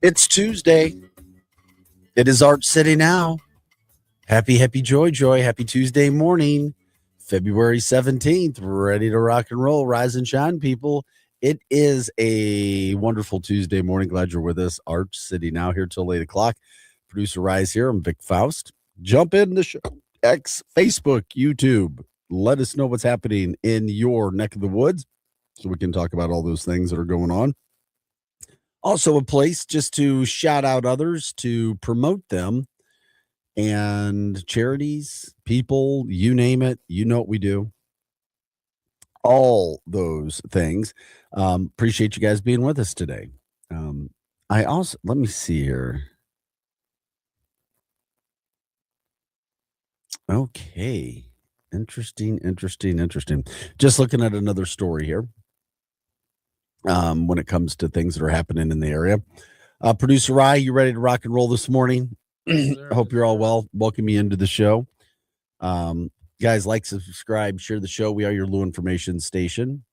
It's Tuesday. It is Art City now. Happy joy. Happy Tuesday morning. February 17th. Ready to rock and roll. Rise and shine, people. It is a wonderful Tuesday morning. Glad you're with us. Art City now here till 8 o'clock. Producer Rise here. I'm Vic Faust. Jump in the show. X, Facebook, YouTube. Let us know what's happening in your neck of the woods so we can talk about all those things that are going on. Also, a place just to shout out others, to promote them, and charities, people, you name it, you know what we do. All those things. Appreciate you guys being with us today. I also, let me see here. Okay. Interesting. Just looking at another story here. When it comes to things that are happening in the area. Producer Rye, you ready to rock and roll this morning? I hope you're all well. Welcome you into the show. Guys, like, subscribe, share the show. We are your Lou Information Station.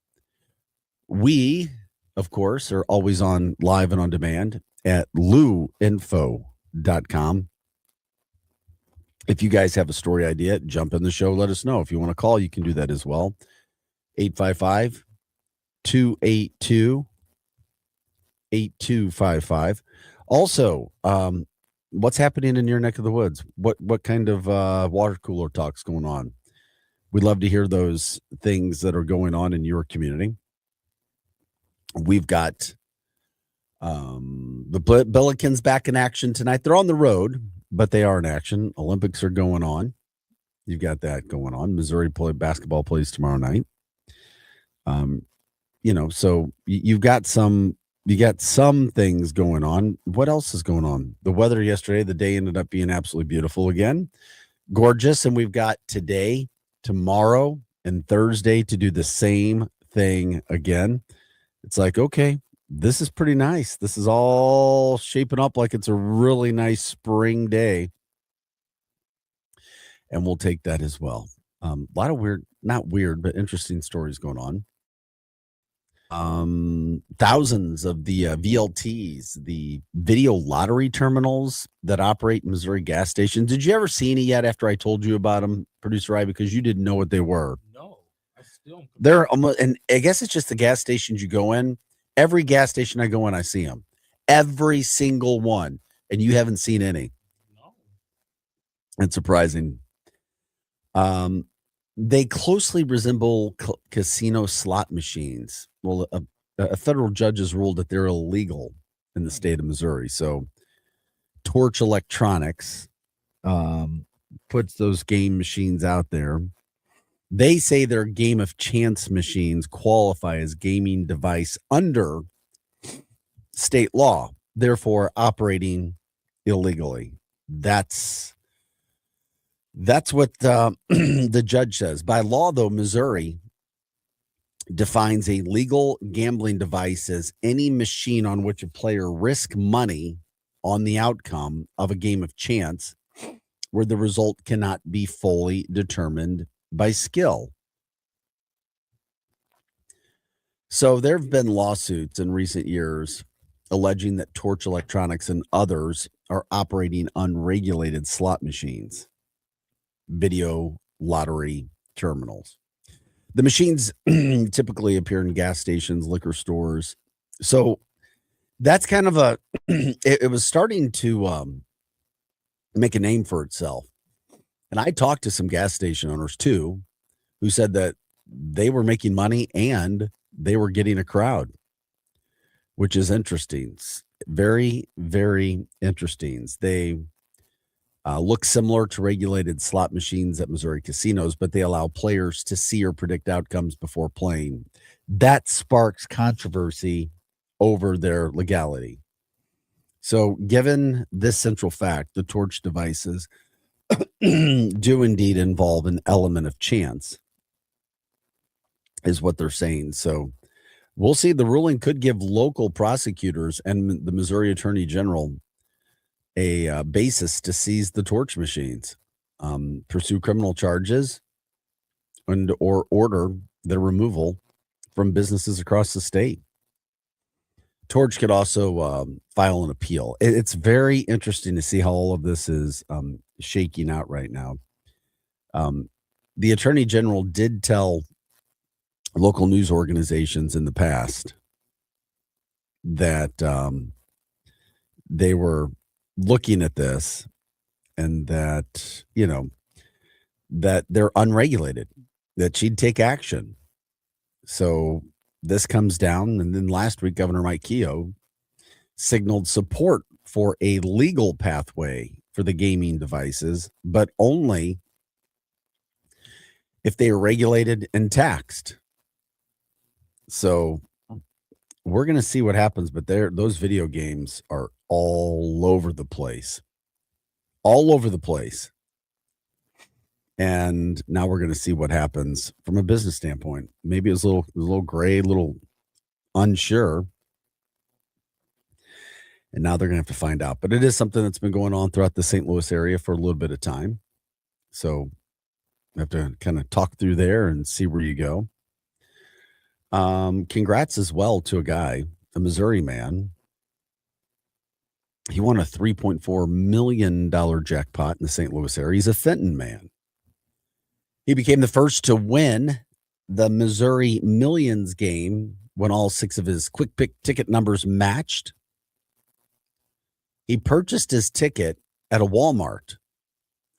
We, of course, are always on live and on demand at louinfo.com. If you guys have a story idea, jump in the show. Let us know. If you want to call, you can do that as well. 855-282-8255. Also, what's happening in your neck of the woods? What kind of water cooler talk's going on? We'd love to hear those things that are going on in your community. We've got the Billikens back in action tonight. They're on the road, but they are in action. Olympics are going on. You've got that going on. Missouri basketball plays tomorrow night. So you got some things going on. What else is going on? The weather yesterday, the day ended up being absolutely beautiful again. Gorgeous. And we've got today, tomorrow, and Thursday to do the same thing again. It's like, okay, this is pretty nice. This is all shaping up like it's a really nice spring day. And we'll take that as well. A lot of not weird, but interesting stories going on. Thousands of the VLTs, the video lottery terminals that operate in Missouri gas stations. Did you ever see any yet after I told you about them, Producer Rai, because you didn't know what they were? No, I still don't. They're almost, and I guess it's just the gas stations you go in. Every gas station I go in, I see them. Every single one. And you haven't seen any. No. It's surprising. They closely resemble casino slot machines. Well, a federal judge has ruled that they're illegal in the state of Missouri. So Torch Electronics puts those game machines out there. They say their game of chance machines qualify as gaming device under state law, therefore operating illegally. That's what the judge says. By law, though, Missouri defines a legal gambling device as any machine on which a player risks money on the outcome of a game of chance where the result cannot be fully determined by skill. So there have been lawsuits in recent years alleging that Torch Electronics and others are operating unregulated slot machines, video lottery terminals. The machines typically appear in gas stations, liquor stores. So that's kind of it was starting to make a name for itself. And I talked to some gas station owners too, who said that they were making money and they were getting a crowd, which is interesting. Very, very interesting. They look similar to regulated slot machines at Missouri casinos, but they allow players to see or predict outcomes before playing. That sparks controversy over their legality. So given this central fact, the Torch devices do indeed involve an element of chance, is what they're saying. So we'll see. The ruling could give local prosecutors and the Missouri Attorney General a basis to seize the Torch machines, pursue criminal charges, or order their removal from businesses across the state. Torch could also file an appeal. It's very interesting to see how all of this is shaking out right now. Um, the attorney general did tell local news organizations in the past that they were looking at this and that, that they're unregulated, that she'd take action. So this comes down. And then last week, Governor Mike Keogh signaled support for a legal pathway for the gaming devices, but only if they are regulated and taxed. So we're going to see what happens, but those video games are all over the place. All over the place. And now we're going to see what happens from a business standpoint. Maybe it was a little gray, a little unsure. And now they're going to have to find out. But it is something that's been going on throughout the St. Louis area for a little bit of time. So we have to kind of talk through there and see where you go. Congrats as well to a guy, a Missouri man. He won a $3.4 million jackpot in the St. Louis area. He's a Fenton man. He became the first to win the Missouri Millions game when all 6 of his quick pick ticket numbers matched. He purchased his ticket at a Walmart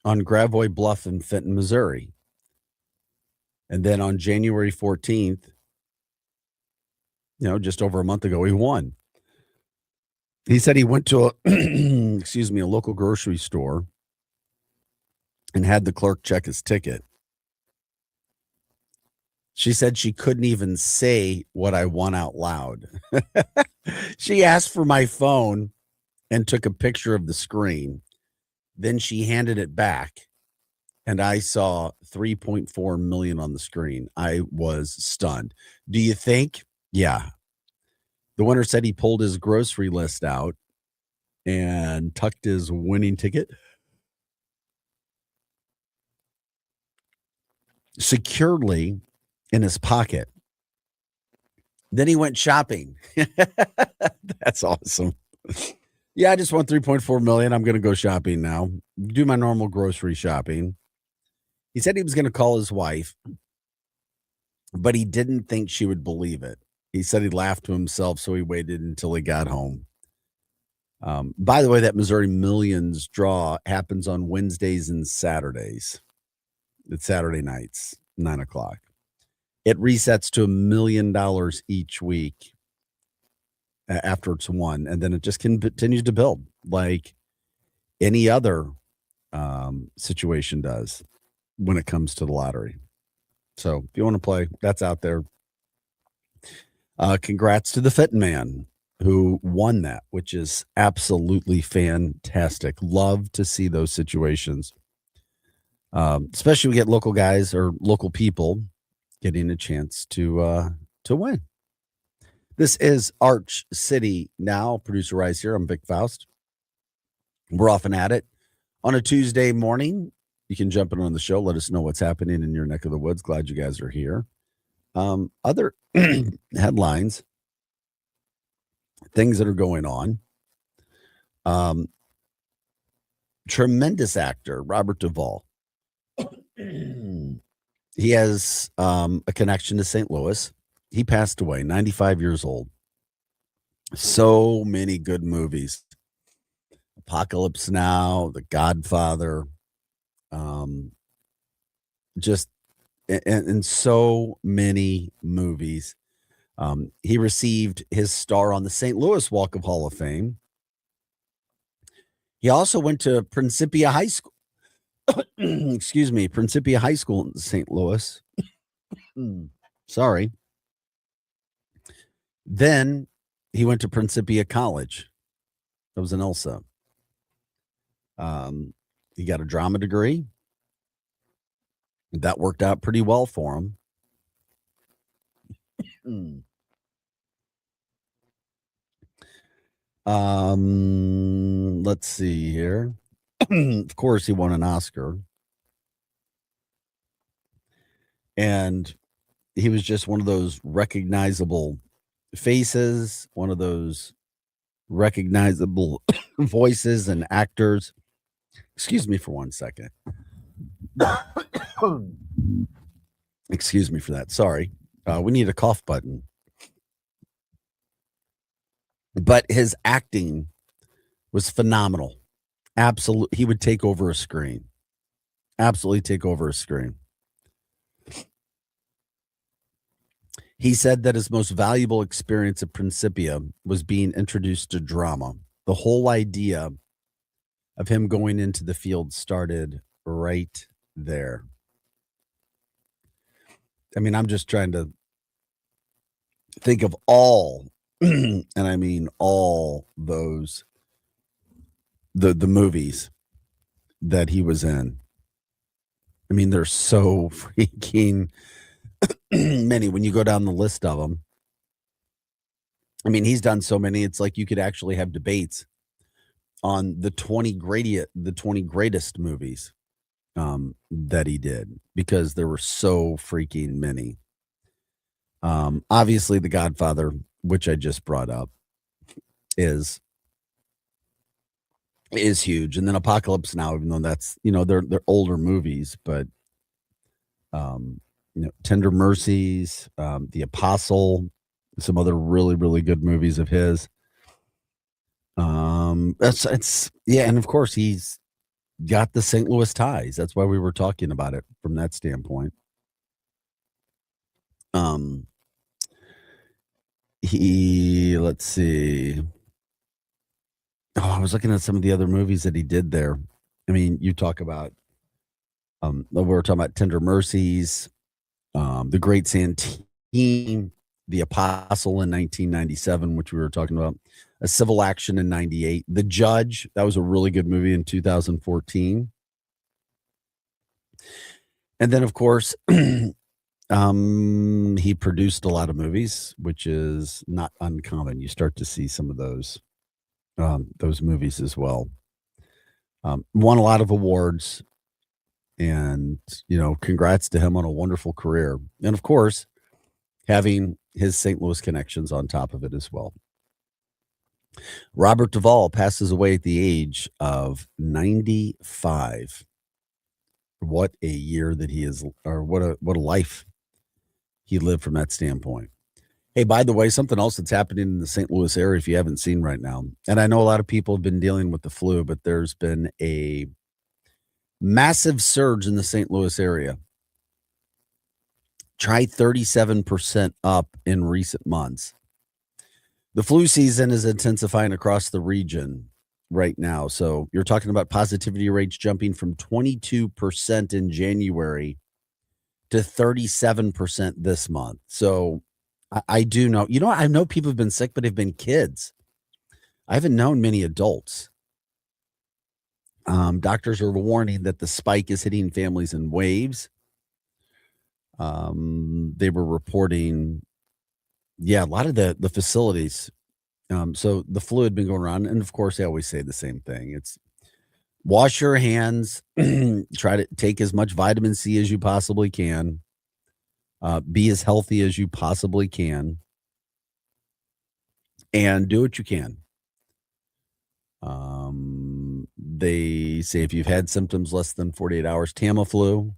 on Gravois Bluff in Fenton, Missouri. And then on January 14th, just over a month ago, he won. He said he went to a local grocery store and had the clerk check his ticket. She said she couldn't even say what I won out loud. She asked for my phone and took a picture of the screen. Then she handed it back, and I saw 3.4 million on the screen. I was stunned. Do you think? Yeah. The winner said he pulled his grocery list out and tucked his winning ticket securely in his pocket. Then he went shopping. That's awesome. Yeah, I just won 3.4 million. I'm going to go shopping now. Do my normal grocery shopping. He said he was going to call his wife, but he didn't think she would believe it. He said he laughed to himself, so he waited until he got home. By the way, that Missouri Millions draw happens on Wednesdays and Saturdays. It's Saturday nights, 9:00. It resets to $1 million each week after it's won, and then it just continues to build like any other situation does when it comes to the lottery. So if you want to play, that's out there. Congrats to the Fitton man who won that, which is absolutely fantastic. Love to see those situations, especially we get local guys or local people getting a chance to win. This is Arch City Now. Producer Rice here. I'm Vic Faust. We're off and at it on a Tuesday morning. You can jump in on the show. Let us know what's happening in your neck of the woods. Glad you guys are here. Other headlines, things that are going on. Tremendous actor, Robert Duvall. He has a connection to St. Louis. He passed away, 95 years old. So many good movies. Apocalypse Now, The Godfather, just in so many movies. He received his star on the St. Louis Walk of Hall of Fame. He also went to Principia High School. Excuse me, Principia High School in St. Louis. Sorry. Then he went to Principia College. That was in Elsa. He got a drama degree. That worked out pretty well for him. Let's see here. Of course, he won an Oscar. And he was just one of those recognizable faces, one of those recognizable voices and actors. Excuse me for 1 second. Excuse me for that. Sorry. We need a cough button. But his acting was phenomenal. Absolutely. He would take over a screen. Absolutely take over a screen. He said that his most valuable experience at Principia was being introduced to drama. The whole idea of him going into the field started right there. I mean, I'm just trying to think of all, and I mean all those the movies that he was in. I mean, there's so freaking many when you go down the list of them. I mean, he's done so many. It's like you could actually have debates on the 20 greatest movies that he did because there were so freaking many. Obviously, The Godfather, which I just brought up, is huge, and then Apocalypse Now, even though that's they're older movies, but Tender Mercies, The Apostle, some other really really good movies of his. It's yeah, and of course he's got the St. Louis ties. That's why we were talking about it from that standpoint. Let's see. Oh, I was looking at some of the other movies that he did there. I mean, you talk about we were talking about Tender Mercies, The Great Santine, The Apostle in 1997, which we were talking about, A Civil Action in 98, The Judge, that was a really good movie in 2014. And then, of course, he produced a lot of movies, which is not uncommon. You start to see some of those movies as well. Won a lot of awards, and congrats to him on a wonderful career, and of course, having his St. Louis connections on top of it as well. Robert Duvall passes away at the age of 95. What a year that he is, or what a life he lived from that standpoint. Hey, by the way, something else that's happening in the St. Louis area, if you haven't seen right now, and I know a lot of people have been dealing with the flu, but there's been a massive surge in the St. Louis area. Try 37% up in recent months. The flu season is intensifying across the region right now. So you're talking about positivity rates jumping from 22% in January to 37% this month. So I do know, I know people have been sick, but have been kids. I haven't known many adults. Doctors are warning that the spike is hitting families in waves. They were reporting, a lot of the facilities. So the flu had been going around, and of course, they always say the same thing. It's wash your hands, try to take as much vitamin C as you possibly can, be as healthy as you possibly can, and do what you can. They say if you've had symptoms less than 48 hours, Tamiflu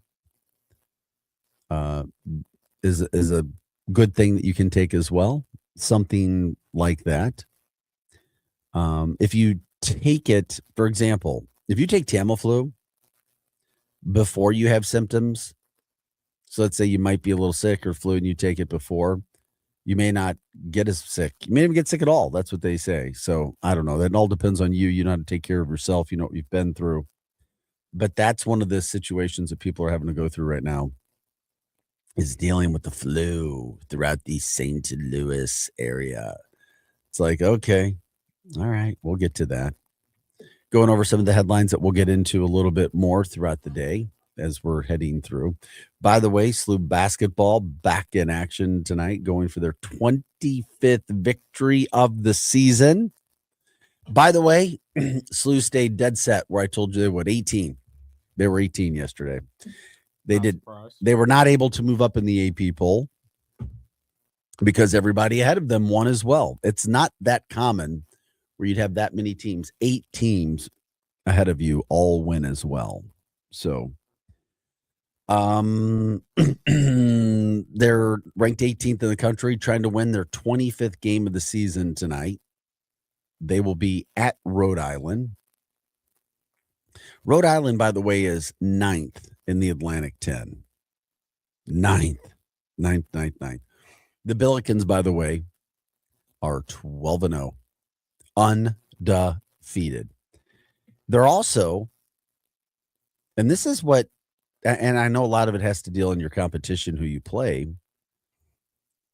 is a good thing that you can take as well. Something like that. If you take it, for example, if you take Tamiflu before you have symptoms, so let's say you might be a little sick or flu and you take it before, you may not get as sick. You may even get sick at all. That's what they say. So I don't know. That all depends on you. You know how to take care of yourself. You know what you've been through. But that's one of the situations that people are having to go through right now, is dealing with the flu throughout the St. Louis area. It's like, okay, all right, we'll get to that. Going over some of the headlines that we'll get into a little bit more throughout the day as we're heading through. By the way, SLU basketball back in action tonight, going for their 25th victory of the season. By the way, SLU stayed dead set where I told you they would, 18. They were 18 yesterday. They were not able to move up in the AP poll. because everybody ahead of them won as well. It's not that common where you'd have that many teams, 8 teams ahead of you all win as well. So, they're ranked 18th in the country, trying to win their 25th game of the season tonight. They will be at Rhode Island. Rhode Island, by the way, is 9th in the Atlantic 10. Ninth. Ninth. The Billikens, by the way, are 12-0, undefeated. They're also, and this is what, and I know a lot of it has to deal in your competition, who you play,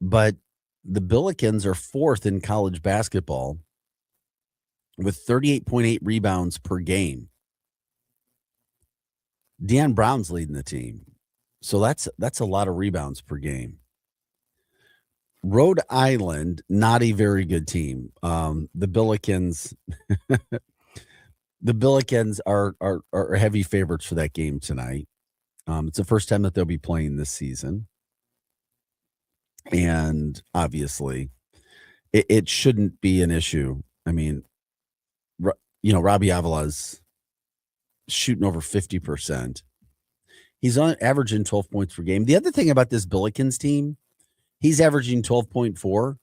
but the Billikens are 4th in college basketball with 38.8 rebounds per game. Deion Brown's leading the team. So that's a lot of rebounds per game. Rhode Island, not a very good team. The Billikens, the Billikens are heavy favorites for that game tonight. It's the first time that they'll be playing this season, and obviously, it shouldn't be an issue. I mean, Robbie Avila's shooting over 50%. He's on averaging 12 points per game. The other thing about this Billikens team, he's averaging 12.4.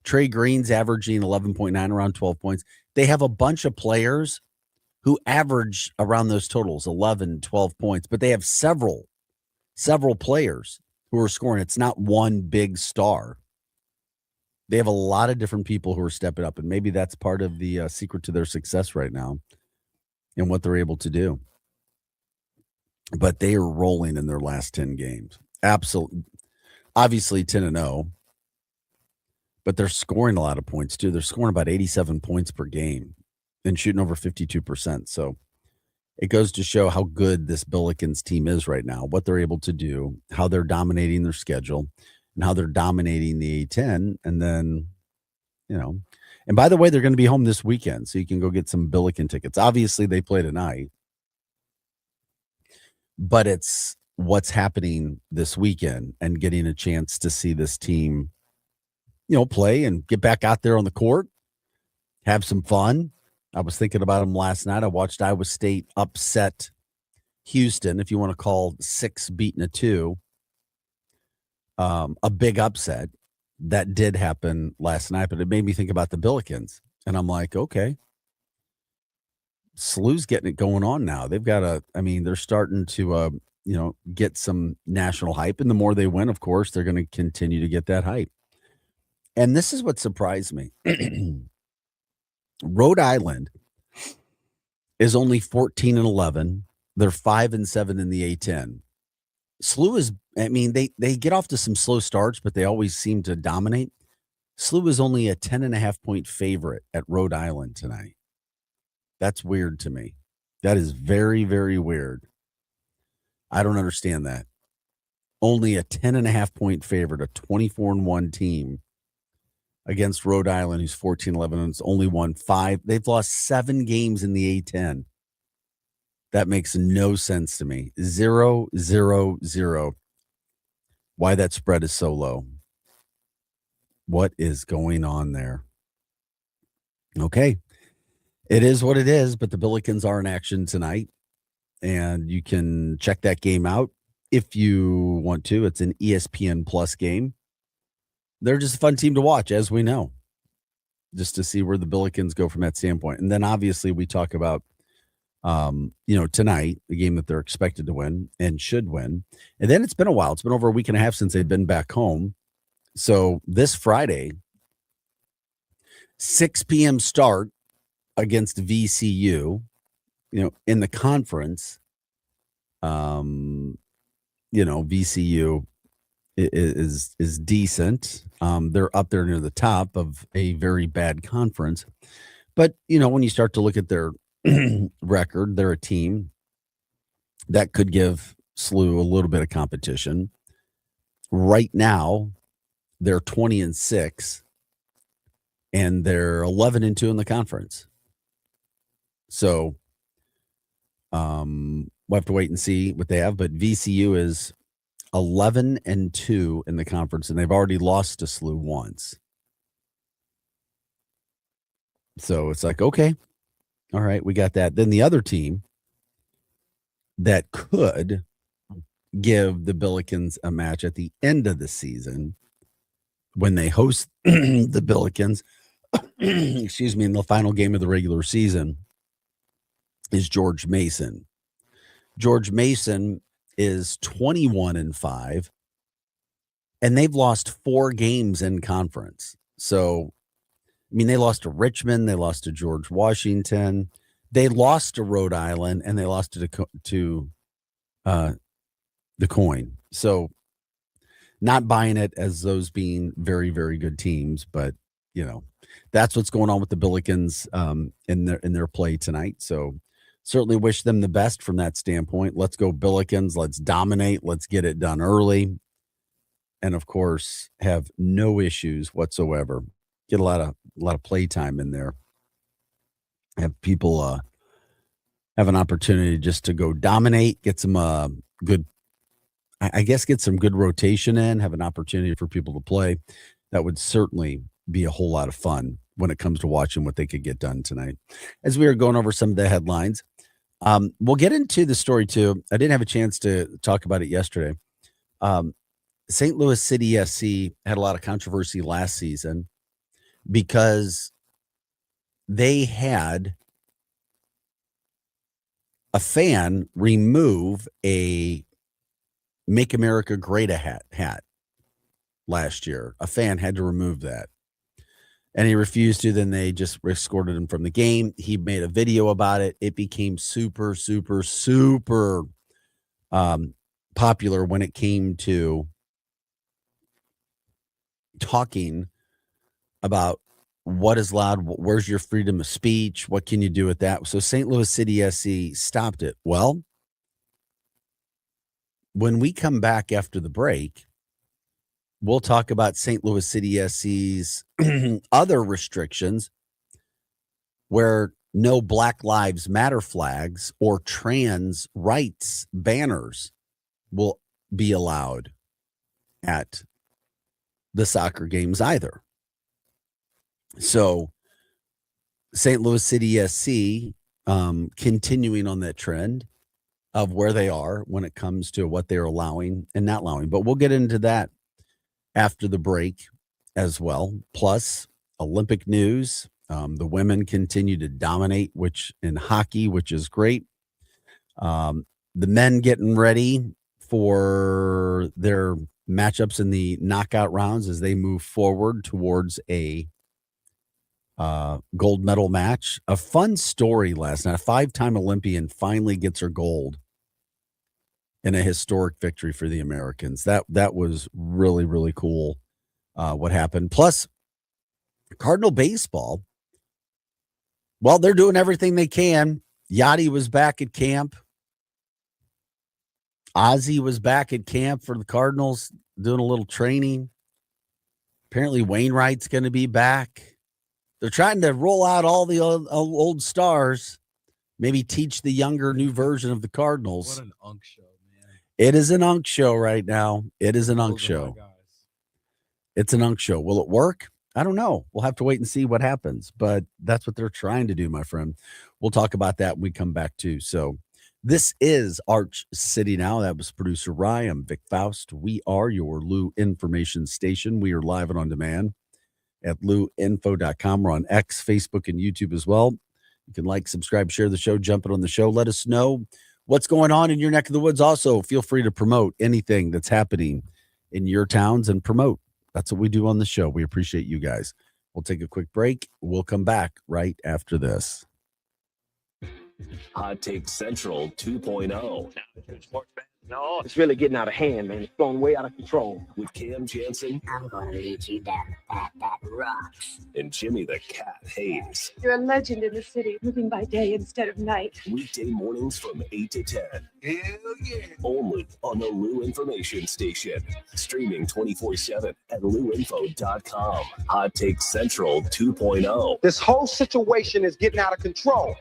Trey Green's averaging 11.9, around 12 points. They have a bunch of players who average around those totals, 11, 12 points, but they have several players who are scoring. It's not one big star. They have a lot of different people who are stepping up, and maybe that's part of the secret to their success right now and what they're able to do. But they are rolling in their last 10 games. Absolutely. Obviously 10-0, but they're scoring a lot of points too. They're scoring about 87 points per game and shooting over 52%. So it goes to show how good this Billikens team is right now, what they're able to do, how they're dominating their schedule, and how they're dominating the A10. And then, and by the way, they're going to be home this weekend, so you can go get some Billiken tickets. Obviously, they play tonight, but it's what's happening this weekend and getting a chance to see this team, play and get back out there on the court, have some fun. I was thinking about them last night. I watched Iowa State upset Houston, if you want to call 6 beating a 2, a big upset. That did happen last night, but it made me think about the Billikens. And I'm like, okay, SLU's getting it going on now. They've got they're starting to, get some national hype. And the more they win, of course, they're going to continue to get that hype. And this is what surprised me. Rhode Island is only 14-11. They're 5-7 in the A10. SLU is, they get off to some slow starts, but they always seem to dominate. SLU is only a 10.5 point favorite at Rhode Island tonight. That's weird to me. That is very, very weird. I don't understand that. Only a 10.5 point favorite, a 24-1 team against Rhode Island, who's 14-11 and it's only won 5. They've lost 7 games in the A10. That makes no sense to me. 0-0-0. Why that spread is so low? What is going on there? Okay. It is what it is, but the Billikens are in action tonight, and you can check that game out if you want to. It's an ESPN Plus game. They're just a fun team to watch, as we know, just to see where the Billikens go from that standpoint. And then obviously we talk about, tonight, the game that they're expected to win and should win. And then it's been a while. It's been over a week and a half since they've been back home. So this Friday, 6 p.m. start against VCU, in the conference. VCU is decent. They're up there near the top of a very bad conference. But, when you start to look at their record, they're a team that could give SLU a little bit of competition. Right now, they're 20-6, and they're 11-2 in the conference. So we'll have to wait and see what they have. But VCU is 11-2 in the conference, and they've already lost to SLU once. So it's like, okay, all right, we got that. Then the other team that could give the Billikens a match at the end of the season when they host the Billikens, excuse me, in the final game of the regular season is George Mason. George Mason is 21-5, and they've lost 4 games in conference. So, I mean, they lost to Richmond, they lost to George Washington, they lost to Rhode Island, and they lost to the Coin. So, not buying it as those being very, very good teams, but you know, that's what's going on with the Billikens in their play tonight. So, certainly wish them the best from that standpoint. Let's go Billikens. Let's dominate. Let's get it done early. And of course, have no issues whatsoever. Get a lot of play time in there. Have people have an opportunity just to go dominate, get some good, I guess, get some good rotation in, have an opportunity for people to play. That would certainly be a whole lot of fun when it comes to watching what they could get done tonight. As we are going over some of the headlines, we'll get into the story too. I didn't have a chance to talk about it yesterday. St. Louis City SC had a lot of controversy last season because they had a fan remove a Make America Great hat last year. A fan had to remove that. And he refused to. Then they just escorted him from the game. He made a video about it. It became super, super, super popular when it came to talking about what is allowed, where's your freedom of speech, what can you do with that. So St. Louis City SC stopped it. Well, when we come back after the break, we'll talk about St. Louis City SC's other restrictions where no Black Lives Matter flags or trans rights banners will be allowed at the soccer games either. So St. Louis City SC continuing on that trend of where they are when it comes to what they're allowing and not allowing. But we'll get into that after the break as well. Plus Olympic news. The women continue to dominate, which in hockey, which is great. The men getting ready for their matchups in the knockout rounds as they move forward towards a gold medal match. A fun story last night. A 5-time Olympian finally gets her gold in a historic victory for the Americans. That was really, really cool what happened. Plus, Cardinal baseball, well, they're doing everything they can. Yachty was back at camp. Ozzie was back at camp for the Cardinals doing a little training. Apparently Wainwright's going to be back. They're trying to roll out all the old stars, maybe teach the younger new version of the Cardinals. What an unk show, man. It is an unk show right now. It is an unk show. It's an unk show. Will it work? I don't know. We'll have to wait and see what happens, but that's what they're trying to do, my friend. We'll talk about that when we come back too. So this is Arch City Now. That was producer Rye. I'm Vic Faust. We are your Lou information station. We are live and on demand at luinfo.com. We're on X, Facebook, and YouTube as well. You can like, subscribe, share the show, jump in on the show. Let us know what's going on in your neck of the woods. Also, feel free to promote anything that's happening in your towns and promote. That's what we do on the show. We appreciate you guys. We'll take a quick break. We'll come back right after this. Hot Take Central 2.0. No, it's really getting out of hand, man. It's going way out of control. With Cam Jansen. I'm going to lead you down the path that rocks. And Jimmy the Cat Hayes. You're a legend in the city, living by day instead of night. Weekday mornings from 8 to 10. Hell yeah. Only on the Lou Information Station. Streaming 24/7 at luinfo.com. Hot Take Central 2.0. This whole situation is getting out of control.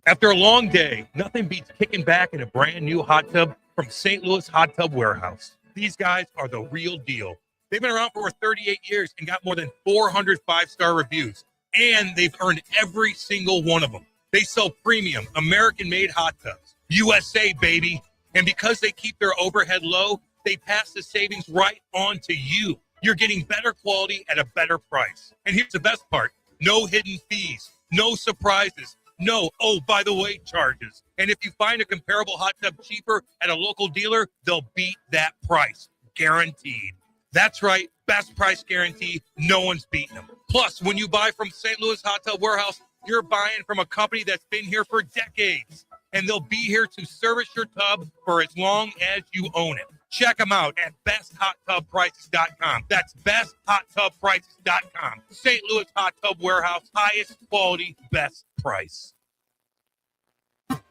After a long day, nothing beats kicking back in a brand new hot tub from St. Louis Hot Tub Warehouse. These guys are the real deal. They've been around for 38 years and got more than 400 five-star reviews, and they've earned every single one of them. They sell premium, American-made hot tubs. USA, baby. And because they keep their overhead low, they pass the savings right on to you. You're getting better quality at a better price. And here's the best part. No hidden fees, no surprises, no, oh, by the way, charges. And if you find a comparable hot tub cheaper at a local dealer, they'll beat that price. Guaranteed. That's right. Best price guarantee. No one's beating them. Plus, when you buy from St. Louis Hot Tub Warehouse, you're buying from a company that's been here for decades. And they'll be here to service your tub for as long as you own it. Check them out at besthottubprices.com. That's besthottubprices.com. St. Louis Hot Tub Warehouse, highest quality, best price.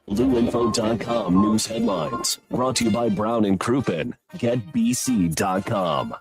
LouInfo.com news headlines brought to you by Brown and Crouppen. GetBC.com.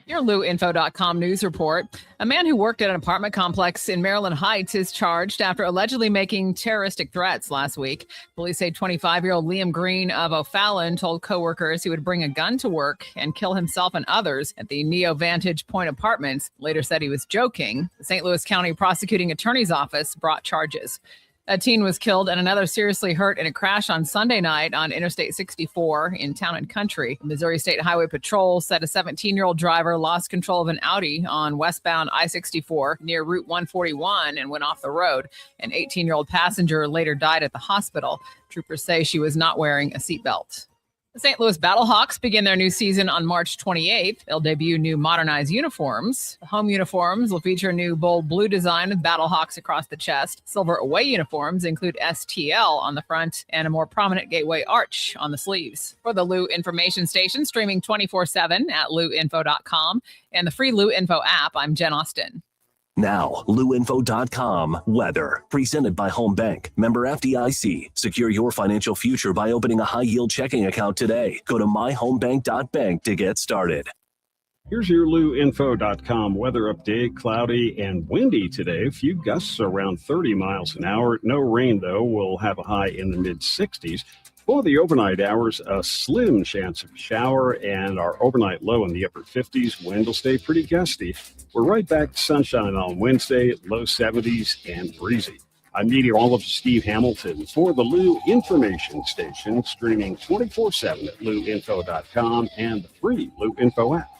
Your LouInfo.com news report. A man who worked at an apartment complex in Maryland Heights is charged after allegedly making terroristic threats last week. Police say 25-year-old Liam Green of O'Fallon told coworkers he would bring a gun to work and kill himself and others at the Neo Vantage Point Apartments. Later said he was joking. The St. Louis County Prosecuting Attorney's Office brought charges. A teen was killed and another seriously hurt in a crash on Sunday night on Interstate 64 in Town and Country. Missouri State Highway Patrol said a 17-year-old driver lost control of an Audi on westbound I-64 near Route 141 and went off the road. An 18-year-old passenger later died at the hospital. Troopers say she was not wearing a seatbelt. The St. Louis Battlehawks begin their new season on March 28th. They'll debut new modernized uniforms. The home uniforms will feature a new bold blue design with Battlehawks across the chest. Silver away uniforms include STL on the front and a more prominent gateway arch on the sleeves. For the Lou Information Station, streaming 24/7 at louinfo.com and the free Lou Info app, I'm Jen Austin. Now, LouInfo.com weather. Presented by Home Bank. Member FDIC. Secure your financial future by opening a high-yield checking account today. Go to myhomebank.bank to get started. Here's your LouInfo.com weather update. Cloudy and windy today. A few gusts around 30 miles an hour. No rain, though. We'll have a high in the mid-60s. For the overnight hours, a slim chance of a shower, and our overnight low in the upper 50s. Wind will stay pretty gusty. We're right back to sunshine on Wednesday, low 70s and breezy. I'm meteorologist Steve Hamilton for the Lou Information Station, streaming 24/7 at louinfo.com and the free Lou Info app.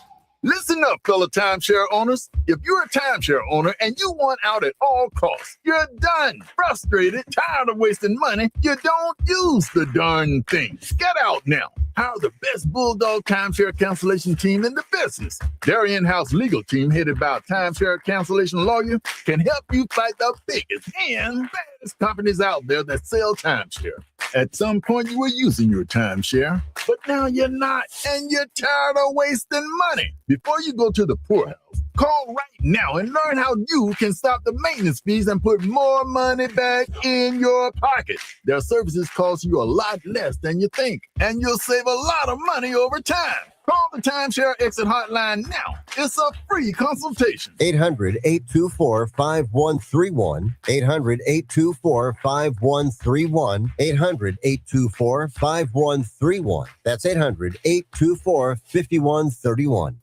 Listen up, fellow timeshare owners. If you're a timeshare owner and you want out at all costs, you're done, frustrated, tired of wasting money, you don't use the darn thing. Get out now. Hire the best Bulldog timeshare cancellation team in the business. Their in-house legal team, headed by a timeshare cancellation lawyer, can help you fight the biggest and baddest companies out there that sell timeshare. At some point, you were using your timeshare, but now you're not, and you're tired of wasting money. Before you go to the poorhouse, call right now and learn how you can stop the maintenance fees and put more money back in your pocket. Their services cost you a lot less than you think, and you'll save a lot of money over time. Call the Timeshare Exit Hotline now. It's a free consultation. 800-824-5131. 800-824-5131. 800-824-5131. That's 800-824-5131.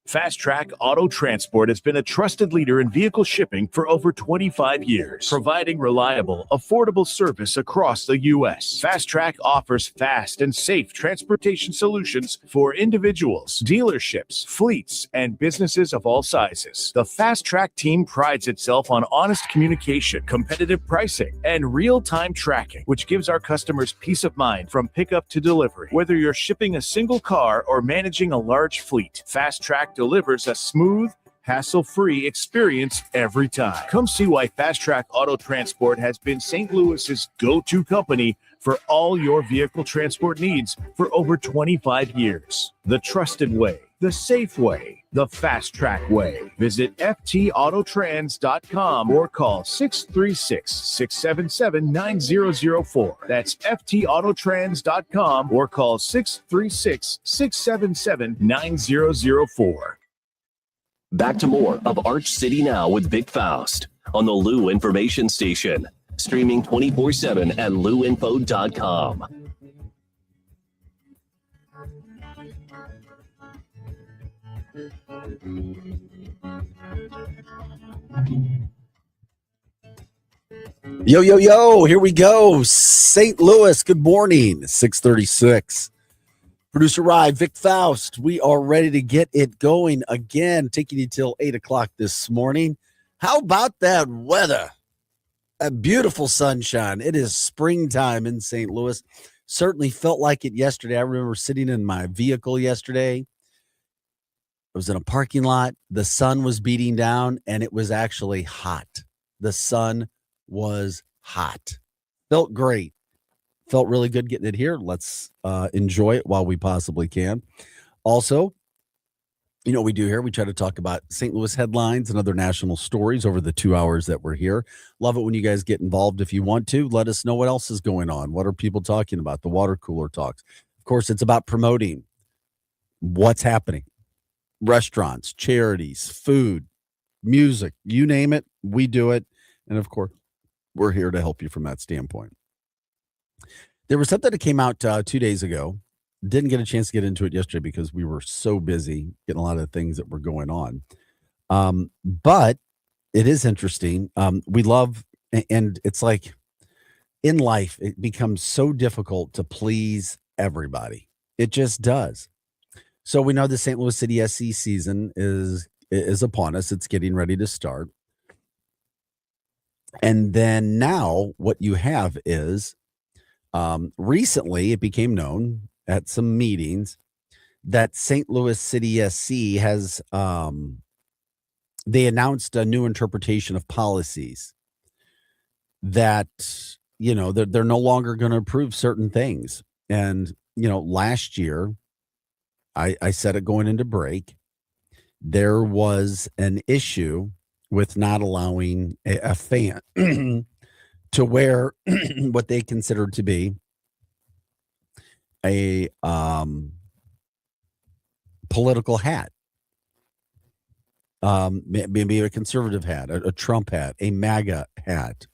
Fast Track Auto Transport has been a trusted leader in vehicle shipping for over 25 years, providing reliable, affordable service across the U.S. Fast Track offers fast and safe transportation solutions for individuals, dealerships, fleets, and businesses of all sizes. The Fast Track team prides itself on honest communication, competitive pricing, and real-time tracking, which gives our customers peace of mind from pickup to delivery. Whether you're shipping a single car or managing a large fleet, Fast Track delivers a smooth, hassle-free experience every time. Come see why Fast Track Auto Transport has been St. Louis's go-to company for all your vehicle transport needs for over 25 years. The trusted way, the safe way, the Fast Track way. Visit ftautotrans.com or call 636-677-9004. That's ftautotrans.com or call 636-677-9004. Back to more of Arch City Now with Vic Faust on the Lou Information Station, streaming 24/7 at louinfo.com. Yo, yo, yo, here we go. St. Louis, good morning. 636. Producer Rye, Vic Faust, we are ready to get it going again, taking you till 8 o'clock this morning. How about that weather? A beautiful sunshine. It is springtime in St. Louis. Certainly felt like it yesterday. I remember sitting in my vehicle yesterday. I was in a parking lot. The sun was beating down, and it was actually hot. The sun was hot. Felt great. Felt really good getting it here. Let's enjoy it while we possibly can. Also, you know what we do here? We try to talk about St. Louis headlines and other national stories over the 2 hours that we're here. Love it when you guys get involved. If you want to, let us know what else is going on. What are people talking about? The water cooler talks. Of course, it's about promoting what's happening. Restaurants, charities, food, music, you name it, we do it. And of course, we're here to help you from that standpoint. There was something that came out 2 days ago. Didn't get a chance to get into it yesterday because we were so busy getting a lot of things that were going on. But it is interesting. We love, and it's like in life, it becomes so difficult to please everybody. It just does. So we know the St. Louis City SC season is upon us. It's getting ready to start. And then now what you have is recently it became known at some meetings that St. Louis City SC has they announced a new interpretation of policies that, you know, they're no longer going to approve certain things. And, you know, last year, I said it going into break, there was an issue with not allowing a fan to wear what they considered to be a political hat, maybe a conservative hat, a Trump hat, a MAGA hat.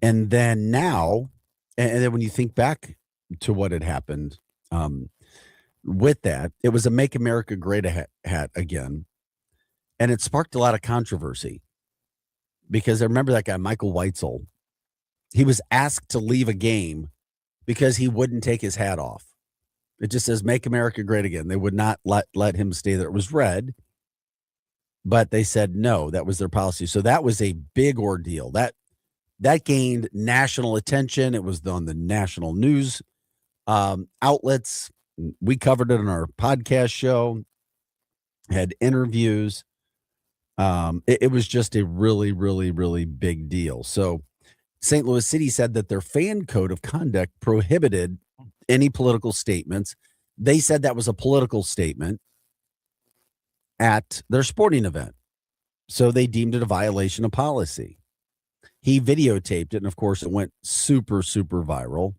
And then now, and then when you think back to what had happened with that, it was a Make America Great hat again. And it sparked a lot of controversy because I remember that guy, Michael Weitzel. He was asked to leave a game because he wouldn't take his hat off. It just says Make America Great Again. They would not let him stay there. It was red, but they said no, that was their policy. So that was a big ordeal. That gained national attention. It was on the national news outlets. We covered it on our podcast show, had interviews. It was just a really, really, really big deal. So St. Louis City said that their fan code of conduct prohibited any political statements. They said that was a political statement at their sporting event. So they deemed it a violation of policy. He videotaped it, and of course, it went super, super viral.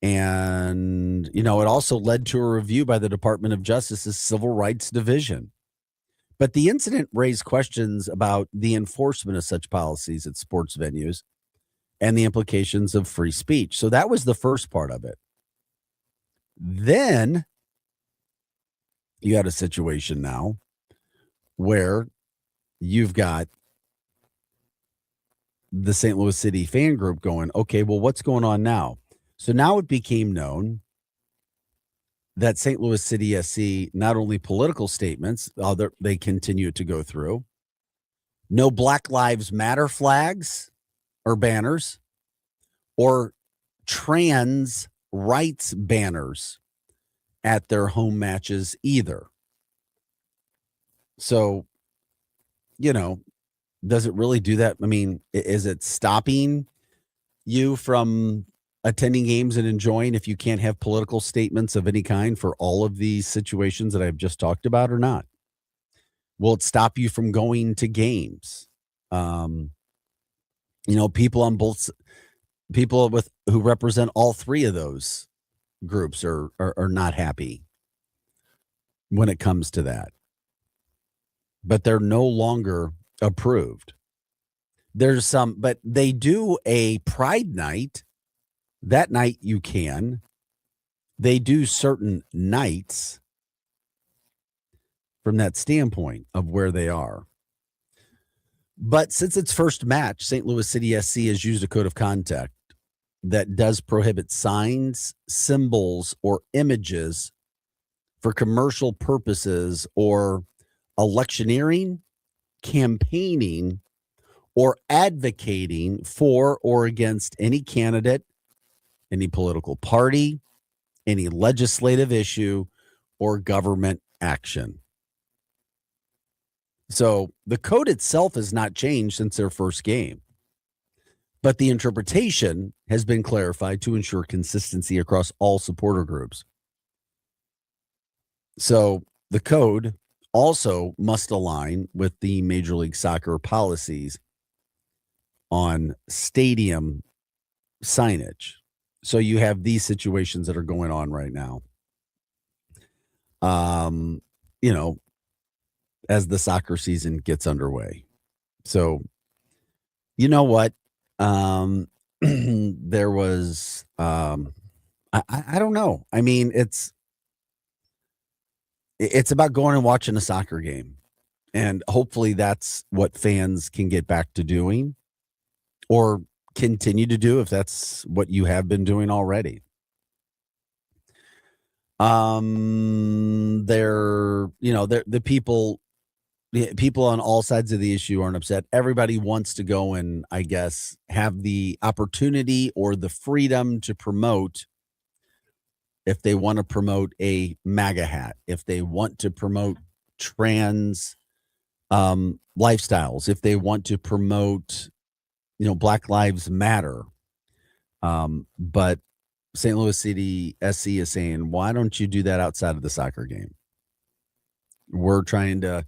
And, you know, it also led to a review by the Department of Justice's Civil Rights Division. But the incident raised questions about the enforcement of such policies at sports venues and the implications of free speech. So that was the first part of it. Then you had a situation now where you've got the St. Louis City fan group going, okay, well, what's going on now? So now it became known that St. Louis City SC, not only political statements, they continue to go through, no Black Lives Matter flags or banners or trans rights banners at their home matches either. So, you know, does it really do that? I mean, is it stopping you from attending games and enjoying if you can't have political statements of any kind for all of these situations that I've just talked about or not? Will it stop you from going to games? You know, people who represent all three of those groups are not happy when it comes to that. But they're no longer approved. There's some, but they do a Pride night. That night you can. They do certain nights from that standpoint of where they are. But since its first match, St. Louis City SC has used a code of conduct that does prohibit signs, symbols, or images for commercial purposes or electioneering, campaigning, or advocating for or against any candidate, any political party, any legislative issue, or government action. So the code itself has not changed since their first game, but the interpretation has been clarified to ensure consistency across all supporter groups. So the code also must align with the Major League Soccer policies on stadium signage. So you have these situations that are going on right now. As the soccer season gets underway. So, you know what? There was, I don't know. I mean, it's about going and watching a soccer game. And hopefully that's what fans can get back to doing or continue to do if that's what you have been doing already. The people on all sides of the issue aren't upset. Everybody wants to go and, I guess, have the opportunity or the freedom to promote. If they want to promote a MAGA hat, if they want to promote trans lifestyles, if they want to promote, Black Lives Matter. But St. Louis City SC is saying, why don't you do that outside of the soccer game? We're trying to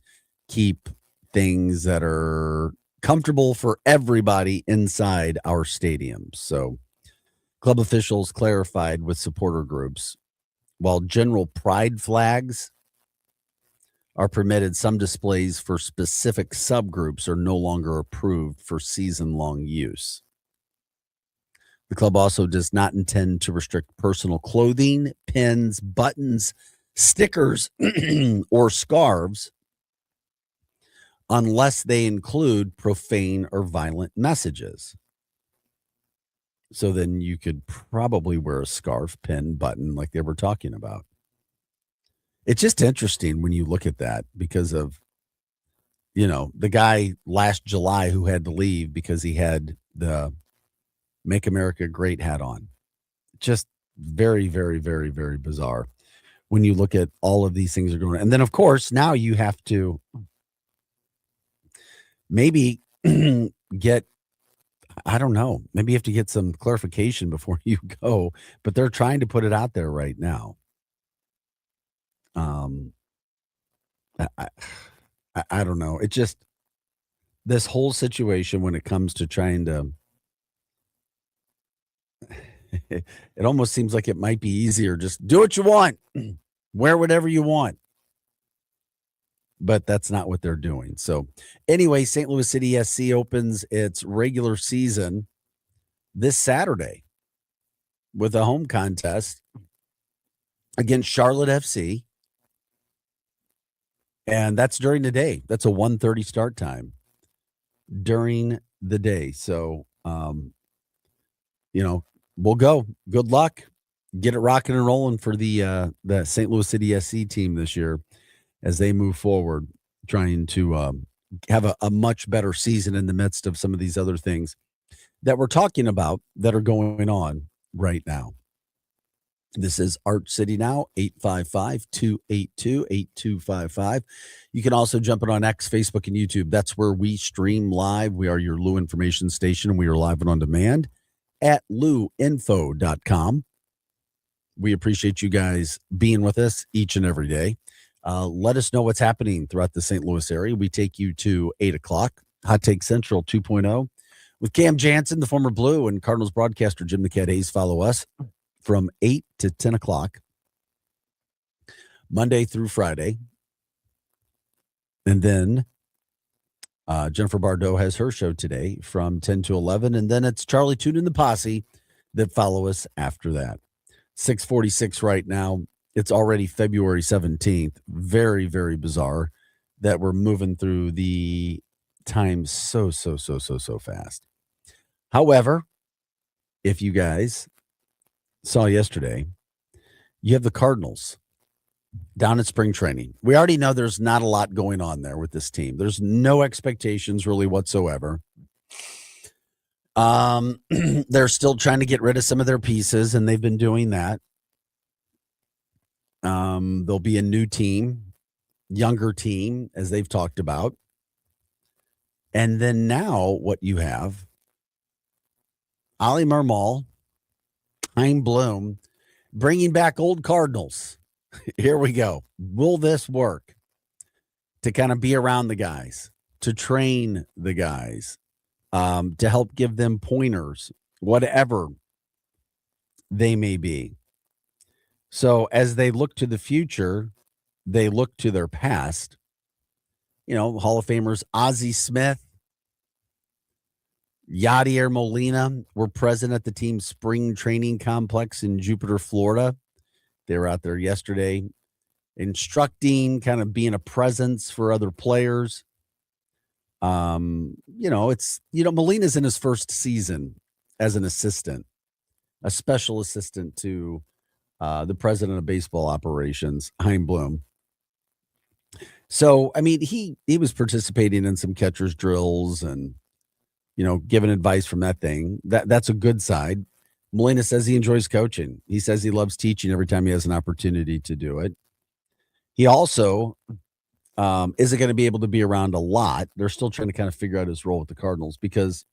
keep things that are comfortable for everybody inside our stadiums. So club officials clarified with supporter groups, while general pride flags are permitted, some displays for specific subgroups are no longer approved for season-long use. The club also does not intend to restrict personal clothing, pins, buttons, stickers, or scarves unless they include profane or violent messages. So then you could probably wear a scarf, pin, button like they were talking about. It's just interesting when you look at that because of, the guy last July who had to leave because he had the Make America Great hat on. Just very, very, very, very bizarre when you look at all of these things are going on. And then, of course, now you have to maybe get, I don't know, maybe you have to get some clarification before you go, but they're trying to put it out there right now. I don't know. It just, this whole situation when it comes to trying to, it almost seems like it might be easier. Just do what you want, wear whatever you want. But that's not what they're doing. So anyway, St. Louis City SC opens its regular season this Saturday with a home contest against Charlotte FC. And that's during the day. That's a 1:30 start time during the day. So, we'll go. Good luck. Get it rocking and rolling for the St. Louis City SC team this year as they move forward, trying to have a much better season in the midst of some of these other things that we're talking about that are going on right now. This is Art City Now, 855-282-8255. You can also jump in on X, Facebook, and YouTube. That's where we stream live. We are your Lou information station, and we are live and on demand at louinfo.com. We appreciate you guys being with us each and every day. Let us know what's happening throughout the St. Louis area. We take you to 8 o'clock, Hot Take Central 2.0 with Cam Jansen, the former Blue, and Cardinals broadcaster Jim the Cat Hayes. Follow us from 8 to 10 o'clock, Monday through Friday. And then Jennifer Bardot has her show today from 10 to 11. And then it's Charlie Toon and the Posse that follow us after that. 6:46 right now. it's already February 17th. Very, very bizarre that we're moving through the time so fast. However, if you guys saw yesterday, you have the Cardinals down at spring training. We already know there's not a lot going on there with this team. There's no expectations really whatsoever. They're still trying to get rid of some of their pieces, and they've been doing that. There'll be a new team, younger team, as they've talked about. And then now what you have, Ali Marmol, Hein Bloom, bringing back old Cardinals. Here we go. Will this work? To kind of be around the guys, to train the guys, to help give them pointers, whatever they may be. So as they look to the future, they look to their past. You know, Hall of Famers Ozzie Smith, Yadier Molina were present at the team's spring training complex in Jupiter, Florida. They were out there yesterday instructing, kind of being a presence for other players. Molina's in his first season as an assistant, a special assistant to the president of baseball operations, Hein Bloom. So, I mean, he was participating in some catcher's drills and, giving advice from that thing. That's a good side. Molina says he enjoys coaching. He says he loves teaching every time he has an opportunity to do it. He also isn't going to be able to be around a lot. They're still trying to kind of figure out his role with the Cardinals because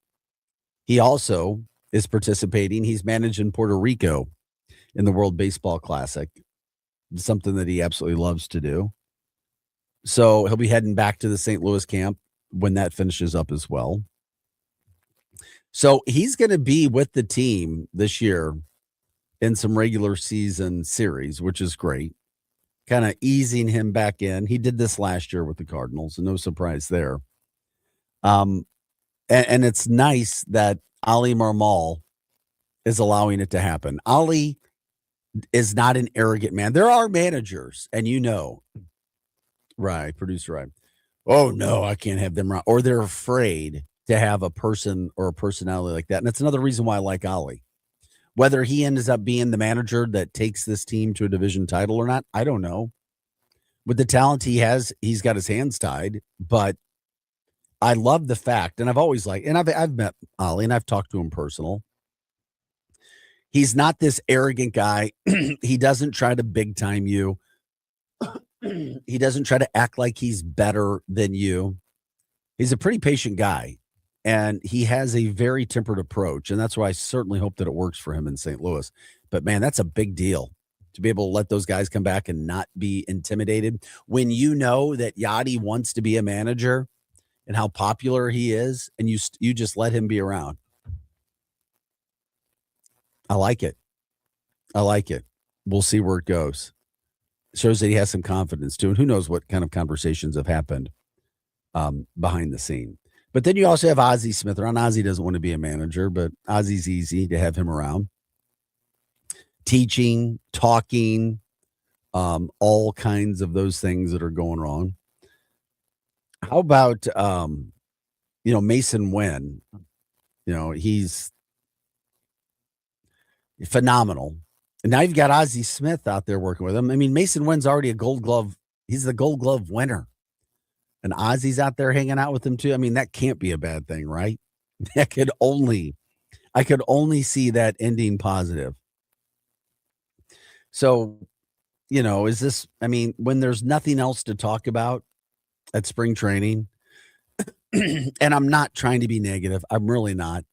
he also is participating. He's managed in Puerto Rico in the World Baseball Classic, something that he absolutely loves to do. So he'll be heading back to the St. Louis camp when that finishes up as well. So he's going to be with the team this year in some regular season series, which is great. Kind of easing him back in. He did this last year with the Cardinals, so no surprise there. And it's nice that Ali Marmol is allowing it to happen. Ali is not an arrogant man. There are managers, and right, producer, right. Oh, no, I can't have them around. Or they're afraid to have a person or a personality like that. And that's another reason why I like Ali. Whether he ends up being the manager that takes this team to a division title or not, I don't know. With the talent he has, he's got his hands tied. But I love the fact, and I've always liked, and I've met Ali and I've talked to him personal. He's not this arrogant guy. He doesn't try to big time you. He doesn't try to act like he's better than you. He's a pretty patient guy. And he has a very tempered approach. And that's why I certainly hope that it works for him in St. Louis. But, man, that's a big deal to be able to let those guys come back and not be intimidated. When you know that Yadi wants to be a manager and how popular he is, and you just let him be around. I like it. We'll see where it goes. Shows that he has some confidence, too. And who knows what kind of conversations have happened behind the scene. But then you also have Ozzie Smith around. Ozzie doesn't want to be a manager, but Ozzie's easy to have him around. Teaching, talking, all kinds of those things that are going wrong. How about, Mason Wynn? He's phenomenal. And now you've got Ozzie Smith out there working with him. I mean, Mason Wynn's already a Gold Glove. He's the Gold Glove winner. And Ozzie's out there hanging out with him too. I mean, that can't be a bad thing, right? I could only see that ending positive. So, when there's nothing else to talk about at spring training, and I'm not trying to be negative. I'm really not.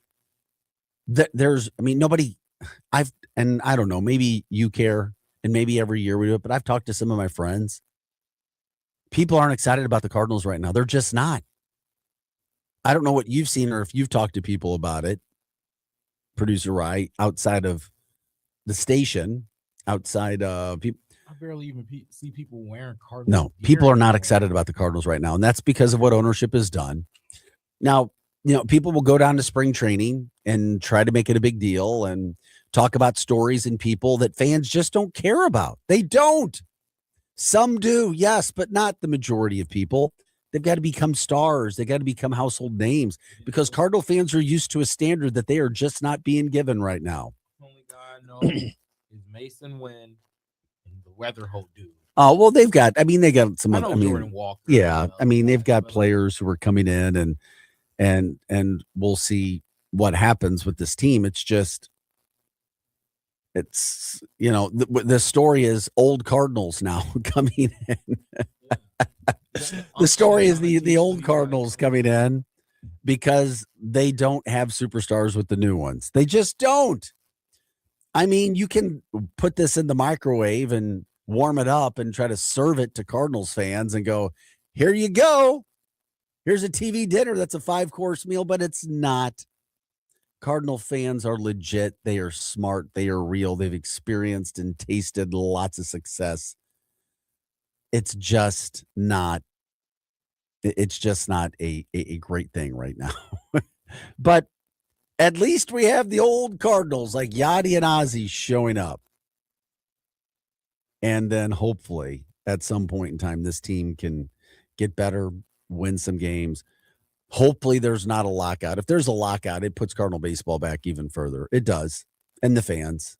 Nobody, I don't know, maybe you care and maybe every year we do it, but I've talked to some of my friends. People aren't excited about the Cardinals right now. They're just not. I don't know what you've seen or if you've talked to people about it, producer Rye, outside of the station, outside people. I barely even see people wearing Cardinals. No, people are not excited about the Cardinals right now. And that's because of what ownership has done. Now, people will go down to spring training and try to make it a big deal and talk about stories and people that fans just don't care about. They don't. Some do, yes, but not the majority of people. They've got to become stars. They got to become household names because Cardinal fans are used to a standard that they are just not being given right now. Only guy I know is Mason Wynn and the Weatherholt dude. Oh, well, they got some. I know Jordan Walker. Yeah, they've got players who are coming in and we'll see what happens with this team. It's the story is old Cardinals now coming in. The story is the old Cardinals coming in because they don't have superstars with the new ones. They just don't. I mean, you can put this in the microwave and warm it up and try to serve it to Cardinals fans and go, here you go. Here's a TV dinner that's a 5-course meal, but it's not. Cardinal fans are legit. They are smart. They are real. They've experienced and tasted lots of success. It's just not a great thing right now. But at least we have the old Cardinals like Yachty and Ozzie showing up. And then hopefully at some point in time, this team can get better, win some games. Hopefully there's not a lockout. If there's a lockout, it puts Cardinal baseball back even further. It does. And the fans.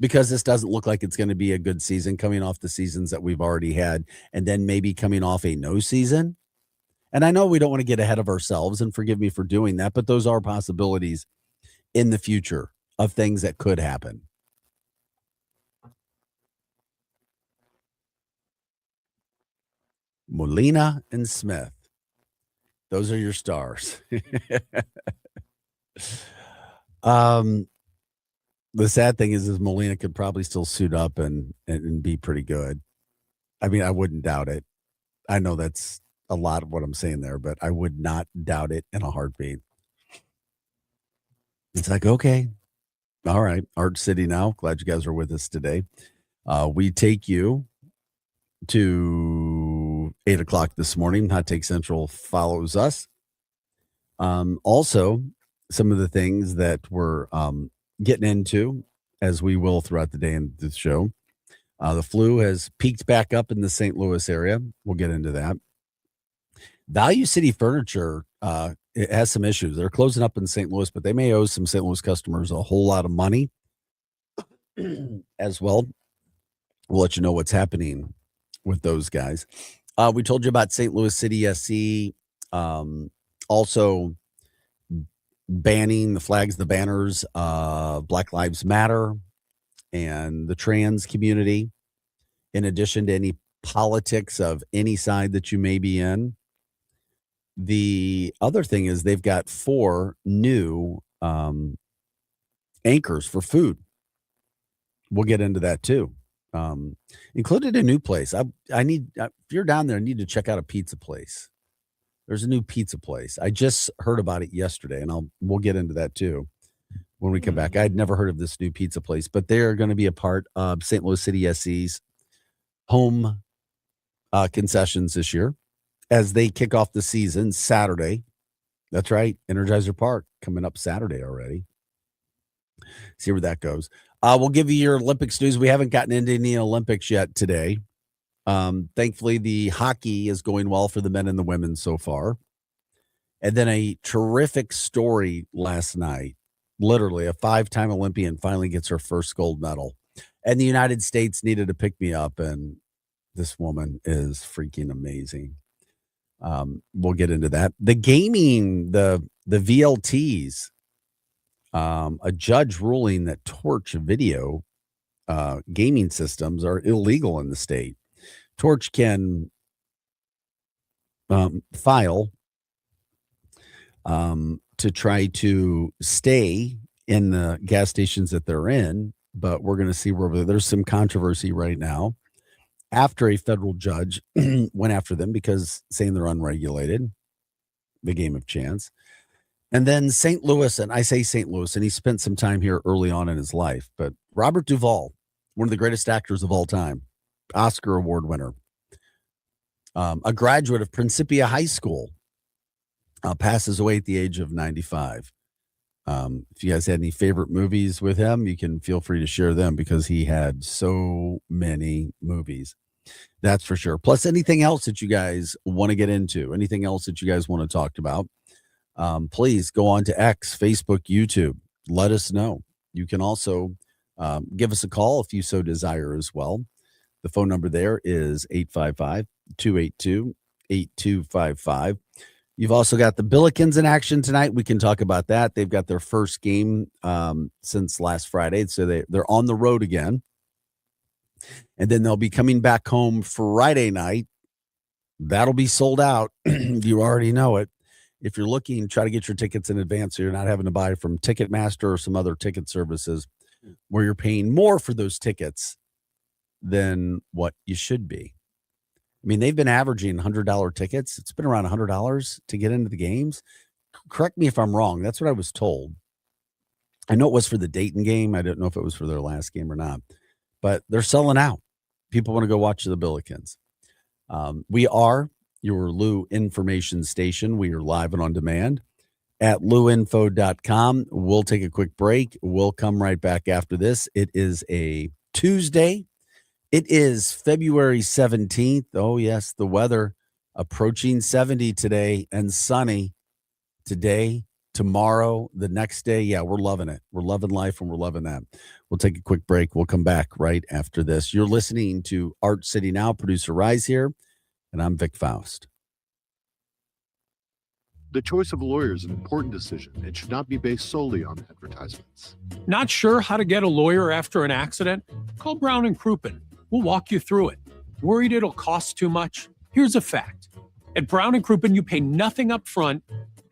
Because this doesn't look like it's going to be a good season coming off the seasons that we've already had. And then maybe coming off a no season. And I know we don't want to get ahead of ourselves, and forgive me for doing that, but those are possibilities in the future of things that could happen. Molina and Smith. Those are your stars. The sad thing is Molina could probably still suit up and be pretty good. I mean, I wouldn't doubt it. I know that's a lot of what I'm saying there, but I would not doubt it in a heartbeat. It's like, okay, all right, Art City now. Glad you guys are with us today. We take you to 8 o'clock this morning. Hot Take Central follows us. Also, some of the things that we're getting into, as we will throughout the day in the show. The flu has peaked back up in the St. Louis area. We'll get into that. Value City Furniture it has some issues. They're closing up in St. Louis, but they may owe some St. Louis customers a whole lot of money as well. We'll let you know what's happening with those guys. We told you about St. Louis City SC. Also banning the flags, the banners, Black Lives Matter and the trans community, in addition to any politics of any side that you may be in. The other thing is they've got 4 new anchors for food. We'll get into that too. Included a new place. If you're down there, I need to check out a pizza place. There's a new pizza place. I just heard about it yesterday, and we'll get into that too when we come back. I'd never heard of this new pizza place, but they're going to be a part of St. Louis City SC's home concessions this year as they kick off the season Saturday. That's right. Energizer Park coming up Saturday already. See where that goes. We'll give you your Olympics news. We haven't gotten into any Olympics yet today. Thankfully, the hockey is going well for the men and the women so far. And then a terrific story last night. Literally, a 5-time Olympian finally gets her first gold medal. And the United States needed to pick me up, and this woman is freaking amazing. We'll get into that. The gaming, the VLTs, a judge ruling that Torch video gaming systems are illegal in the state. Torch can file to try to stay in the gas stations that they're in, but we're going to see where there's some controversy right now after a federal judge went after them because saying they're unregulated, the game of chance. And then St. Louis, and I say St. Louis, and he spent some time here early on in his life, but Robert Duvall, one of the greatest actors of all time, Oscar Award winner, a graduate of Principia High School, passes away at the age of 95. If you guys had any favorite movies with him, you can feel free to share them because he had so many movies. That's for sure. Plus, anything else that you guys want to get into, anything else that you guys want to talk about, please go on to X, Facebook, YouTube. Let us know. You can also give us a call if you so desire as well. The phone number there is 855-282-8255. You've also got the Billikens in action tonight. We can talk about that. They've got their first game since last Friday, so they're on the road again. And then they'll be coming back home Friday night. That'll be sold out. You already know it. If you're looking, try to get your tickets in advance so you're not having to buy from Ticketmaster or some other ticket services where you're paying more for those tickets than what you should be. I mean, they've been averaging $100 tickets. It's been around $100 to get into the games. Correct me if I'm wrong. That's what I was told. I know it was for the Dayton game. I don't know if it was for their last game or not, but they're selling out. People want to go watch the Billikens. We are your Lou information station. We are live and on demand at luinfo.com. We'll take a quick break. We'll come right back after this. It is a Tuesday. It is February 17th. Oh, yes, the weather approaching 70 today and sunny today, tomorrow, the next day. Yeah, we're loving it. We're loving life and we're loving that. We'll take a quick break. We'll come back right after this. You're listening to Art City Now. Producer Rise here, and I'm Vic Faust. The choice of a lawyer is an important decision. It should not be based solely on advertisements. Not sure how to get a lawyer after an accident? Call Brown and Crouppen. We'll walk you through it. Worried it'll cost too much? Here's a fact. At Brown and Crouppen, you pay nothing up front,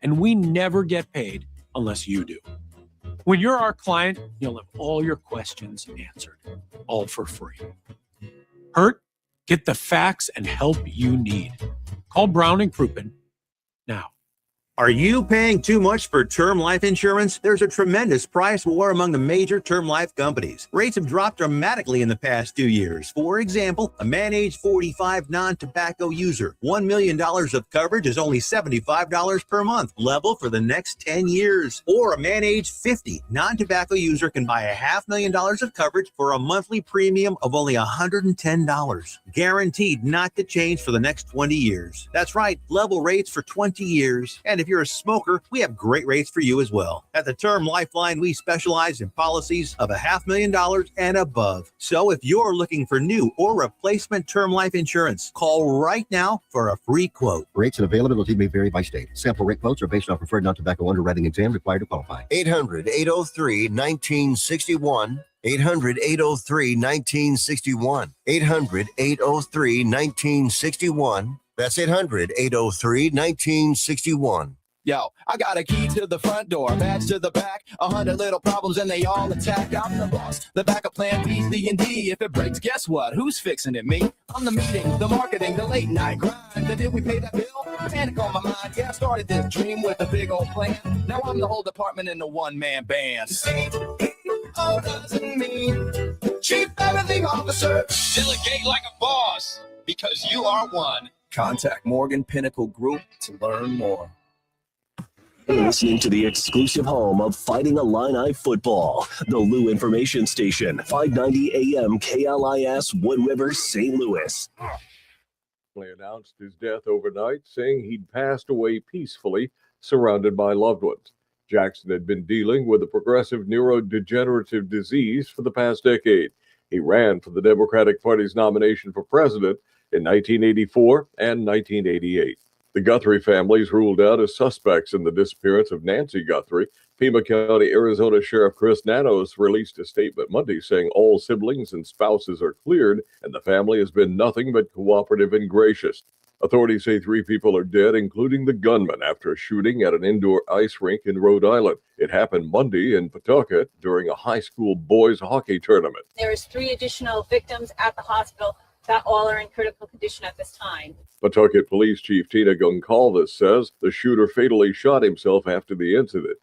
and we never get paid unless you do. When you're our client, you'll have all your questions answered, all for free. Hurt? Get the facts and help you need. Call Brown and Crouppen now. Are you paying too much for term life insurance? There's a tremendous price war among the major term life companies. Rates have dropped dramatically in the past 2 years. For example, a man age 45 non-tobacco user, $1 million of coverage is only $75 per month, level for the next 10 years. Or a man age 50 non-tobacco user can buy $500,000 of coverage for a monthly premium of only $110. Guaranteed not to change for the next 20 years. That's right, level rates for 20 years. And if you're a smoker, we have great rates for you as well. At the Term Lifeline, we specialize in policies of $500,000 and above. So if you're looking for new or replacement term life insurance, call right now for a free quote. Rates and availability may vary by state. Sample rate quotes are based on preferred non-tobacco underwriting exam required to qualify. 800-803-1961. 800-803-1961. 800-803-1961. That's 800-803-1961. Yo, I got a key to the front door, badge to the back, 100 little problems and they all attack. I'm the boss, the backup plan B, C, and D. If it breaks, guess what? Who's fixing it? Me? I'm the meeting, the marketing, the late night grind. The day we pay that bill, panic on my mind. Yeah, I started this dream with a big old plan. Now I'm the whole department in the one-man band. CEO doesn't mean Chief Everything Officer. Delegate like a boss, because you are one. Contact Morgan Pinnacle Group to learn more. You're listening to the exclusive home of Fighting Illini football, the Lou Information Station, 590 AM KLIS, Wood River, St. Louis. He announced his death overnight, saying he'd passed away peacefully, surrounded by loved ones. Jackson had been dealing with a progressive neurodegenerative disease for the past decade. He ran for the Democratic Party's nomination for president in 1984 and 1988. The Guthrie family is ruled out as suspects in the disappearance of Nancy Guthrie. Pima County, Arizona Sheriff Chris Nanos released a statement Monday saying all siblings and spouses are cleared and the family has been nothing but cooperative and gracious. Authorities say 3 people are dead, including the gunman, after a shooting at an indoor ice rink in Rhode Island. It happened Monday in Pawtucket during a high school boys hockey tournament. There is 3 additional victims at the hospital that all are in critical condition at this time. Pawtucket Police Chief Tina Goncalves says the shooter fatally shot himself after the incident.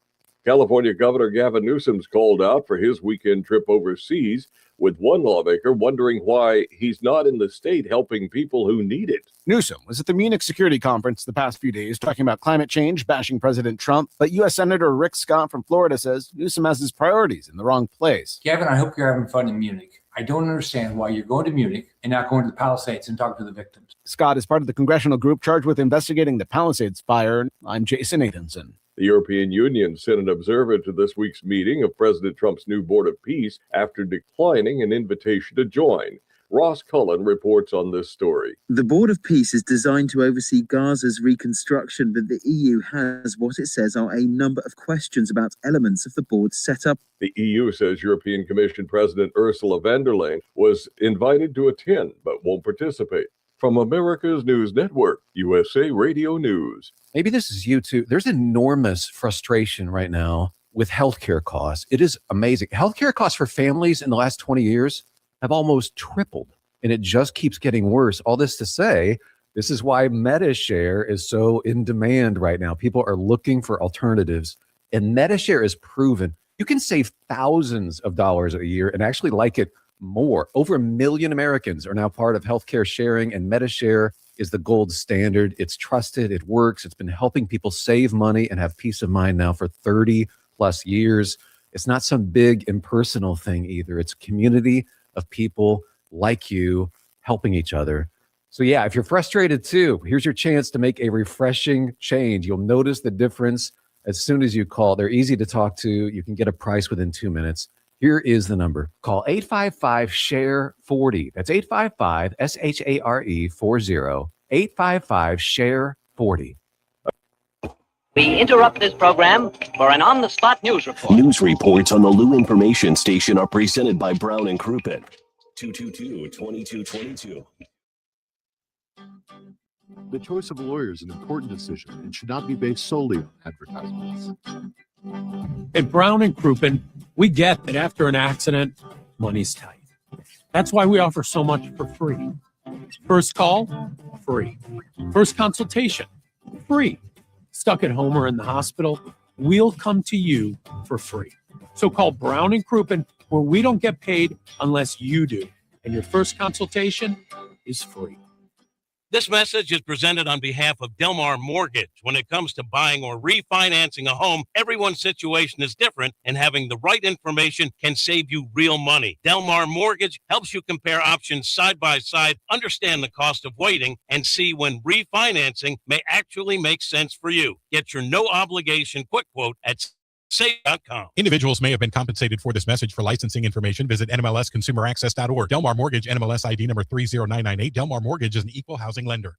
California Governor Gavin Newsom's called out for his weekend trip overseas, with one lawmaker wondering why he's not in the state helping people who need it. Newsom was at the Munich Security Conference the past few days talking about climate change, bashing President Trump. But U.S. Senator Rick Scott from Florida says Newsom has his priorities in the wrong place. Gavin, I hope you're having fun in Munich. I don't understand why you're going to Munich and not going to the Palisades and talking to the victims. Scott is part of the congressional group charged with investigating the Palisades fire. I'm Jason Nathanson. The European Union sent an observer to this week's meeting of President Trump's new Board of Peace after declining an invitation to join. Ross Cullen reports on this story. The Board of Peace is designed to oversee Gaza's reconstruction, but the EU has what it says are a number of questions about elements of the board's setup. The EU says European Commission President Ursula von der Leyen was invited to attend but won't participate. From America's News Network, USA Radio News. Maybe this is you too. There's enormous frustration right now with healthcare costs. It is amazing. Healthcare costs for families in the last 20 years have almost tripled, and it just keeps getting worse. All this to say, this is why MediShare is so in demand right now. People are looking for alternatives, and MediShare is proven. You can save thousands of dollars a year and actually like it more. Over 1 million Americans are now part of healthcare sharing, and MediShare is the gold standard. It's trusted. It works. It's been helping people save money and have peace of mind now for 30 plus years. It's not some big impersonal thing either. It's a community of people like you helping each other. So yeah, if you're frustrated too, here's your chance to make a refreshing change. You'll notice the difference as soon as you call. They're easy to talk to. You can get a price within 2 minutes. Here is the number. Call 855-SHARE-40. That's 855-SHARE-40. 855-SHARE-40. We interrupt this program for an on-the-spot news report. News reports on the Lou Information Station are presented by Brown and Crouppen. 222-2222. The choice of a lawyer is an important decision and should not be based solely on advertisements. At Brown and Crouppen, we get that after an accident, money's tight. That's why we offer so much for free. First call, free. First consultation, free. Stuck at home or in the hospital, we'll come to you for free. So call Brown and Crouppen, where we don't get paid unless you do. And your first consultation is free. This message is presented on behalf of Delmar Mortgage. When it comes to buying or refinancing a home, everyone's situation is different, and having the right information can save you real money. Delmar Mortgage helps you compare options side by side, understand the cost of waiting, and see when refinancing may actually make sense for you. Get your no obligation quick quote at Say.com. Individuals may have been compensated for this message. For licensing information, visit NMLSconsumeraccess.org. Delmar Mortgage, NMLS ID number 30998. Delmar Mortgage is an equal housing lender.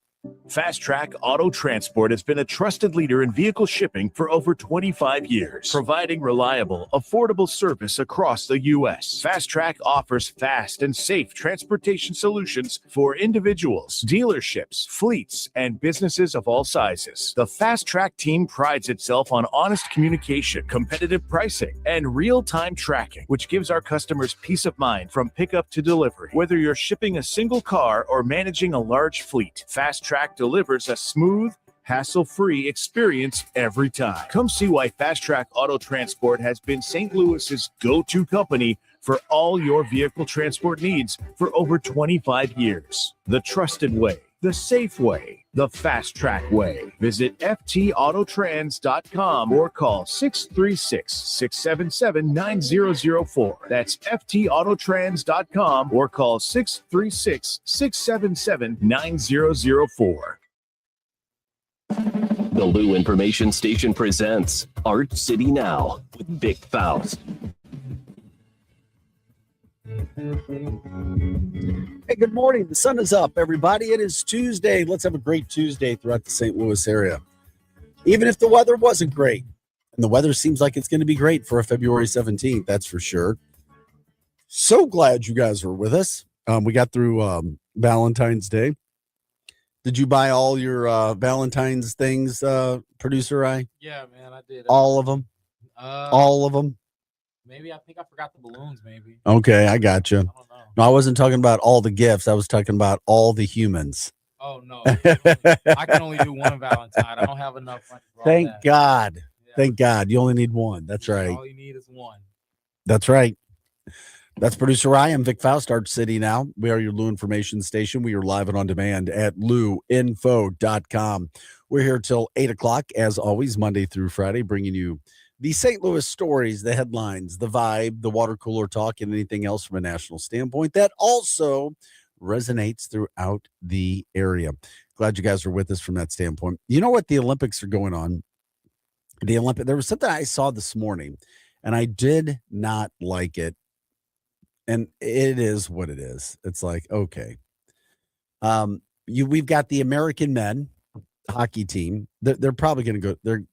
Fast Track Auto Transport has been a trusted leader in vehicle shipping for over 25 years, providing reliable, affordable service across the U.S. Fast Track offers fast and safe transportation solutions for individuals, dealerships, fleets, and businesses of all sizes. The Fast Track team prides itself on honest communication, competitive pricing, and real-time tracking, which gives our customers peace of mind from pickup to delivery. Whether you're shipping a single car or managing a large fleet, Fast Track delivers a smooth, hassle-free experience every time. Come see why Fast Track Auto Transport has been St. Louis's go-to company for all your vehicle transport needs for over 25 years. The trusted way, the safe way, the Fast Track way. Visit ftautotrans.com or call 636-677-9004. That's ftautotrans.com or call 636-677-9004. The Lou Information Station presents Art City Now with Vic Faust. Hey, good morning. The sun is up, everybody. It is Tuesday. Let's have a great Tuesday throughout the St. Louis area. Even if the weather wasn't great, and the weather seems like it's going to be great for a February 17th, that's for sure. So glad you guys were with us. We got through Valentine's Day. Did you buy all your Valentine's things, producer? Yeah, man, I did. All of them? All of them? Maybe I think I forgot the balloons. Maybe. Okay, I got you. No, I wasn't talking about all the gifts. I was talking about all the humans. Oh no, I can only do one Valentine. I don't have enough money for all Thank that. God. Thank God. You only need one. That's right. All you need is one. That's right. That's producer Ryan. Vic Faust, Arch City now. We are your Lou Information Station. We are live and on demand at louinfo.com. We're here till 8 o'clock, as always, Monday through Friday, bringing you the St. Louis stories, the headlines, the vibe, the water cooler talk, and anything else from a national standpoint that also resonates throughout the area. Glad you guys are with us from that standpoint. You know what? The Olympics are going on. There was something I saw this morning, and I did not like it. And it is what it is. It's like, okay. We've got the American men hockey team. They're probably going to go. They're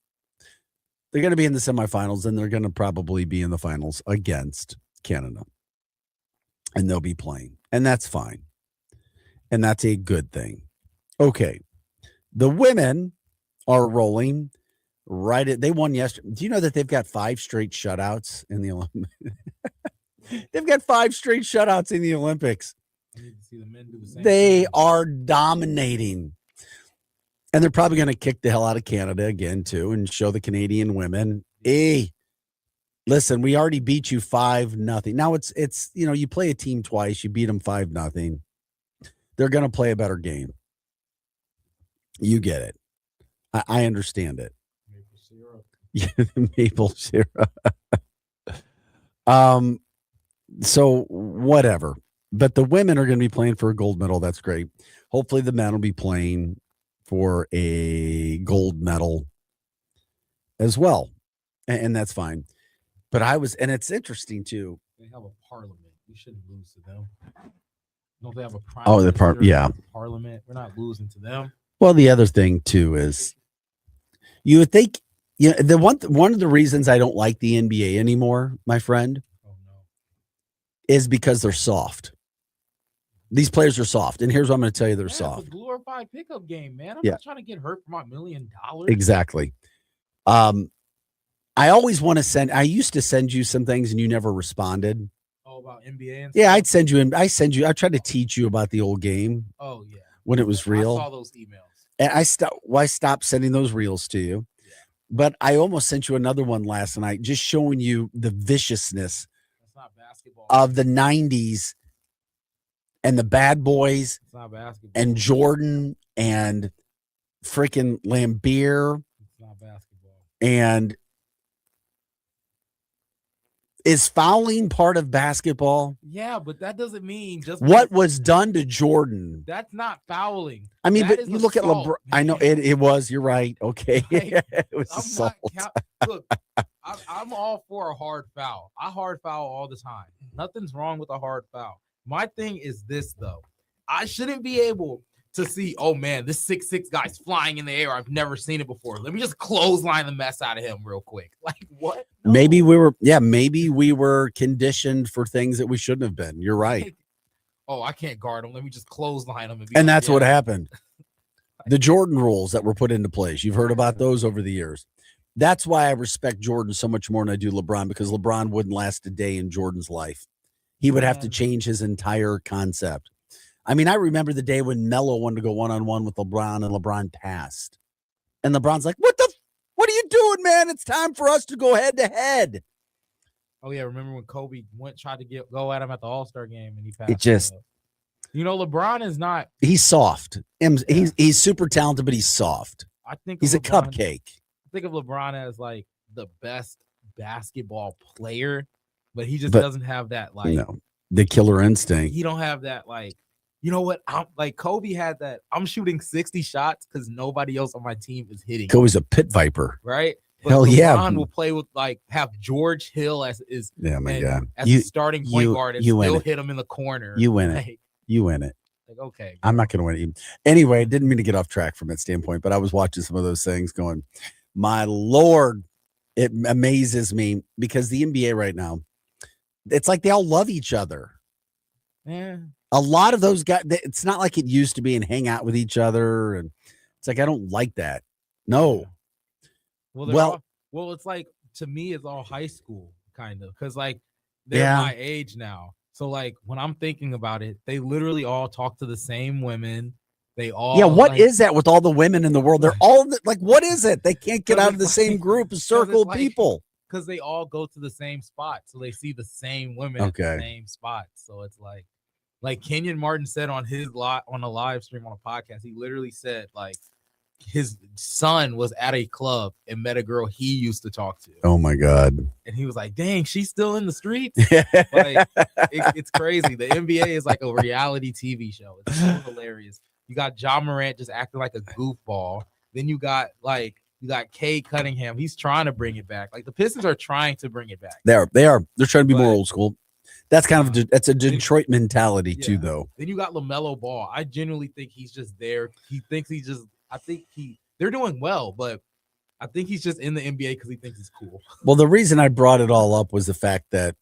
going to be in the semifinals, and they're going to probably be in the finals against Canada. And they'll be playing, and that's fine. And that's a good thing. Okay. The women are rolling right. They won yesterday. Do you know that they've got 5 straight shutouts in the Olympics? They've got 5 straight shutouts in the Olympics. I need to see the men do the same They thing. are dominating. And they're probably going to kick the hell out of Canada again, too, and show the Canadian women, hey, listen, we already beat you 5-0. Now it's you play a team twice, you beat them 5-0. They're going to play a better game. You get it. I understand it. Maple syrup. So whatever. But the women are going to be playing for a gold medal. That's great. Hopefully the men will be playing for a gold medal as well. And that's fine. But and it's interesting too. They have a parliament. We shouldn't lose to them. Don't they have a prime? Oh, minister, parliament. We're not losing to them. Well, the other thing too is you would think, one of the reasons I don't like the NBA anymore, my friend, is because they're soft. These players are soft. And here's what I'm going to tell you, they're soft. It's a glorified pickup game, man. I'm Yeah. not trying to get hurt for my $1 million. Exactly. I always want to I used to send you some things and you never responded. Oh, about NBA and Yeah, stuff? I tried to teach you about the old game. Oh, yeah. When it was real. I saw those emails. And I stopped sending those reels to you. Yeah. But I almost sent you another one last night, just showing you the viciousness of the 90s and the bad boys and Jordan and freaking Lambeer. It's not basketball. And is fouling part of basketball? Yeah, but that doesn't mean just what was done to Jordan. That's not fouling. I mean, that but you look at LeBron. I know it was. You're right. Okay, it was assault. Look, I'm all for a hard foul. I hard foul all the time. Nothing's wrong with a hard foul. My thing is this though. I shouldn't be able to see, oh man, this 6'6" guy's flying in the air. I've never seen it before. Let me just clothesline the mess out of him real quick. Like what? No. Maybe we were conditioned for things that we shouldn't have been. You're right. Oh, I can't guard him. Let me just clothesline him. And that's what happened. The Jordan rules that were put into place. You've heard about those over the years. That's why I respect Jordan so much more than I do LeBron, because LeBron wouldn't last a day in Jordan's life. He would have to change his entire concept. I mean, I remember the day when Melo wanted to go one-on-one with LeBron and LeBron passed. And LeBron's like, what are you doing, man? It's time for us to go head-to-head. Oh, yeah. Remember when Kobe tried to go at him at the All-Star game and he passed? It just... LeBron is not... He's soft. He's super talented, but he's soft. I think he's a cupcake. I think of LeBron as, like, the best basketball player, but he just doesn't have that, like... No, the killer instinct. He don't have that, like... You know what? Kobe had that. I'm shooting 60 shots because nobody else on my team is hitting. Kobe's a pit viper, right? But Hell LeBron yeah! Will play with have George Hill as God, as the starting point guard and still hit him in the corner. You win it. You win it. Like okay, I'm not going to win it. Anyway, I didn't mean to get off track from that standpoint, but I was watching some of those things, going, my Lord, it amazes me because the NBA right now, it's like they all love each other. Yeah. A lot of those guys, it's not like it used to be and hang out with each other. And it's like, I don't like that. No. Well, it's like, to me, it's all high school kind of, because like they're my age now. So like when I'm thinking about it, they literally all talk to the same women. They all Yeah, what is that with all the women in the world? They're all like, what is it? They can't get out of the it's same group, a circle of people. Because they all go to the same spot, so they see the same women at the same spot. So it's like Kenyon Martin said on his on a live stream on a podcast. He literally said like his son was at a club and met a girl he used to talk to. Oh my God! And he was like, "Dang, she's still in the streets." Like it's crazy. The NBA is like a reality TV show. It's so hilarious. You got John Morant just acting like a goofball. Then you got Cade Cunningham. He's trying to bring it back. Like the Pistons are trying to bring it back. They are. They're trying to be more old school. That's kind of that's a Detroit mentality too, though. Then you got LaMelo Ball. I genuinely think he's just there. He thinks he's just. I think they're doing well, but I think he's just in the NBA because he thinks he's cool. Well, the reason I brought it all up was the fact that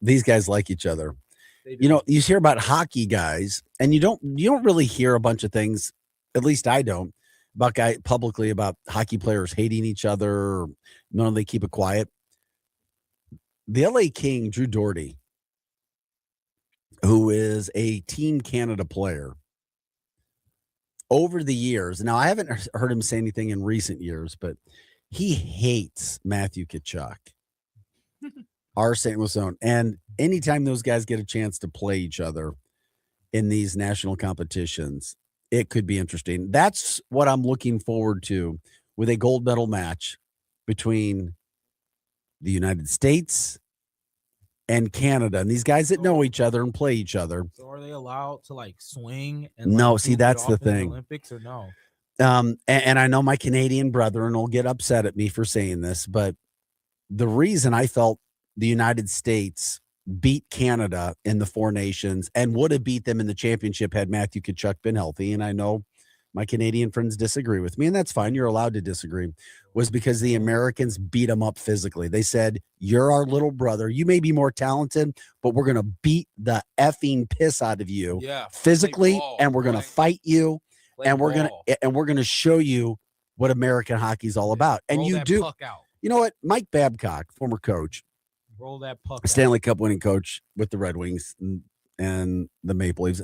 these guys like each other. You know, you hear about hockey guys, and you don't really hear a bunch of things. At least I don't about publicly about hockey players hating each other. Or none they keep it quiet. The LA King, Drew Doherty, who is a Team Canada player, over the years. Now, I haven't heard him say anything in recent years, but he hates Matthew Tkachuk, our St. Louis own. And anytime those guys get a chance to play each other in these national competitions, it could be interesting. That's what I'm looking forward to with a gold medal match between the United States and Canada, and these guys that know each other and play each other. So are they allowed to like swing? And No, like, see, that's the thing. Olympics or no? And I know my Canadian brethren will get upset at me for saying this, but the reason I felt the United States beat Canada in the Four Nations and would have beat them in the championship had Matthew Tkachuk been healthy, and I know my Canadian friends disagree with me, and that's fine. You're allowed to disagree, was because the Americans beat them up physically. They said, you're our little brother. You may be more talented, but we're going to beat the effing piss out of you physically, and we're going to fight you, and we're going to show you what American hockey is all about. And you do. You know what? Mike Babcock, former coach, roll that puck Stanley Cup winning coach with the Red Wings and the Maple Leafs.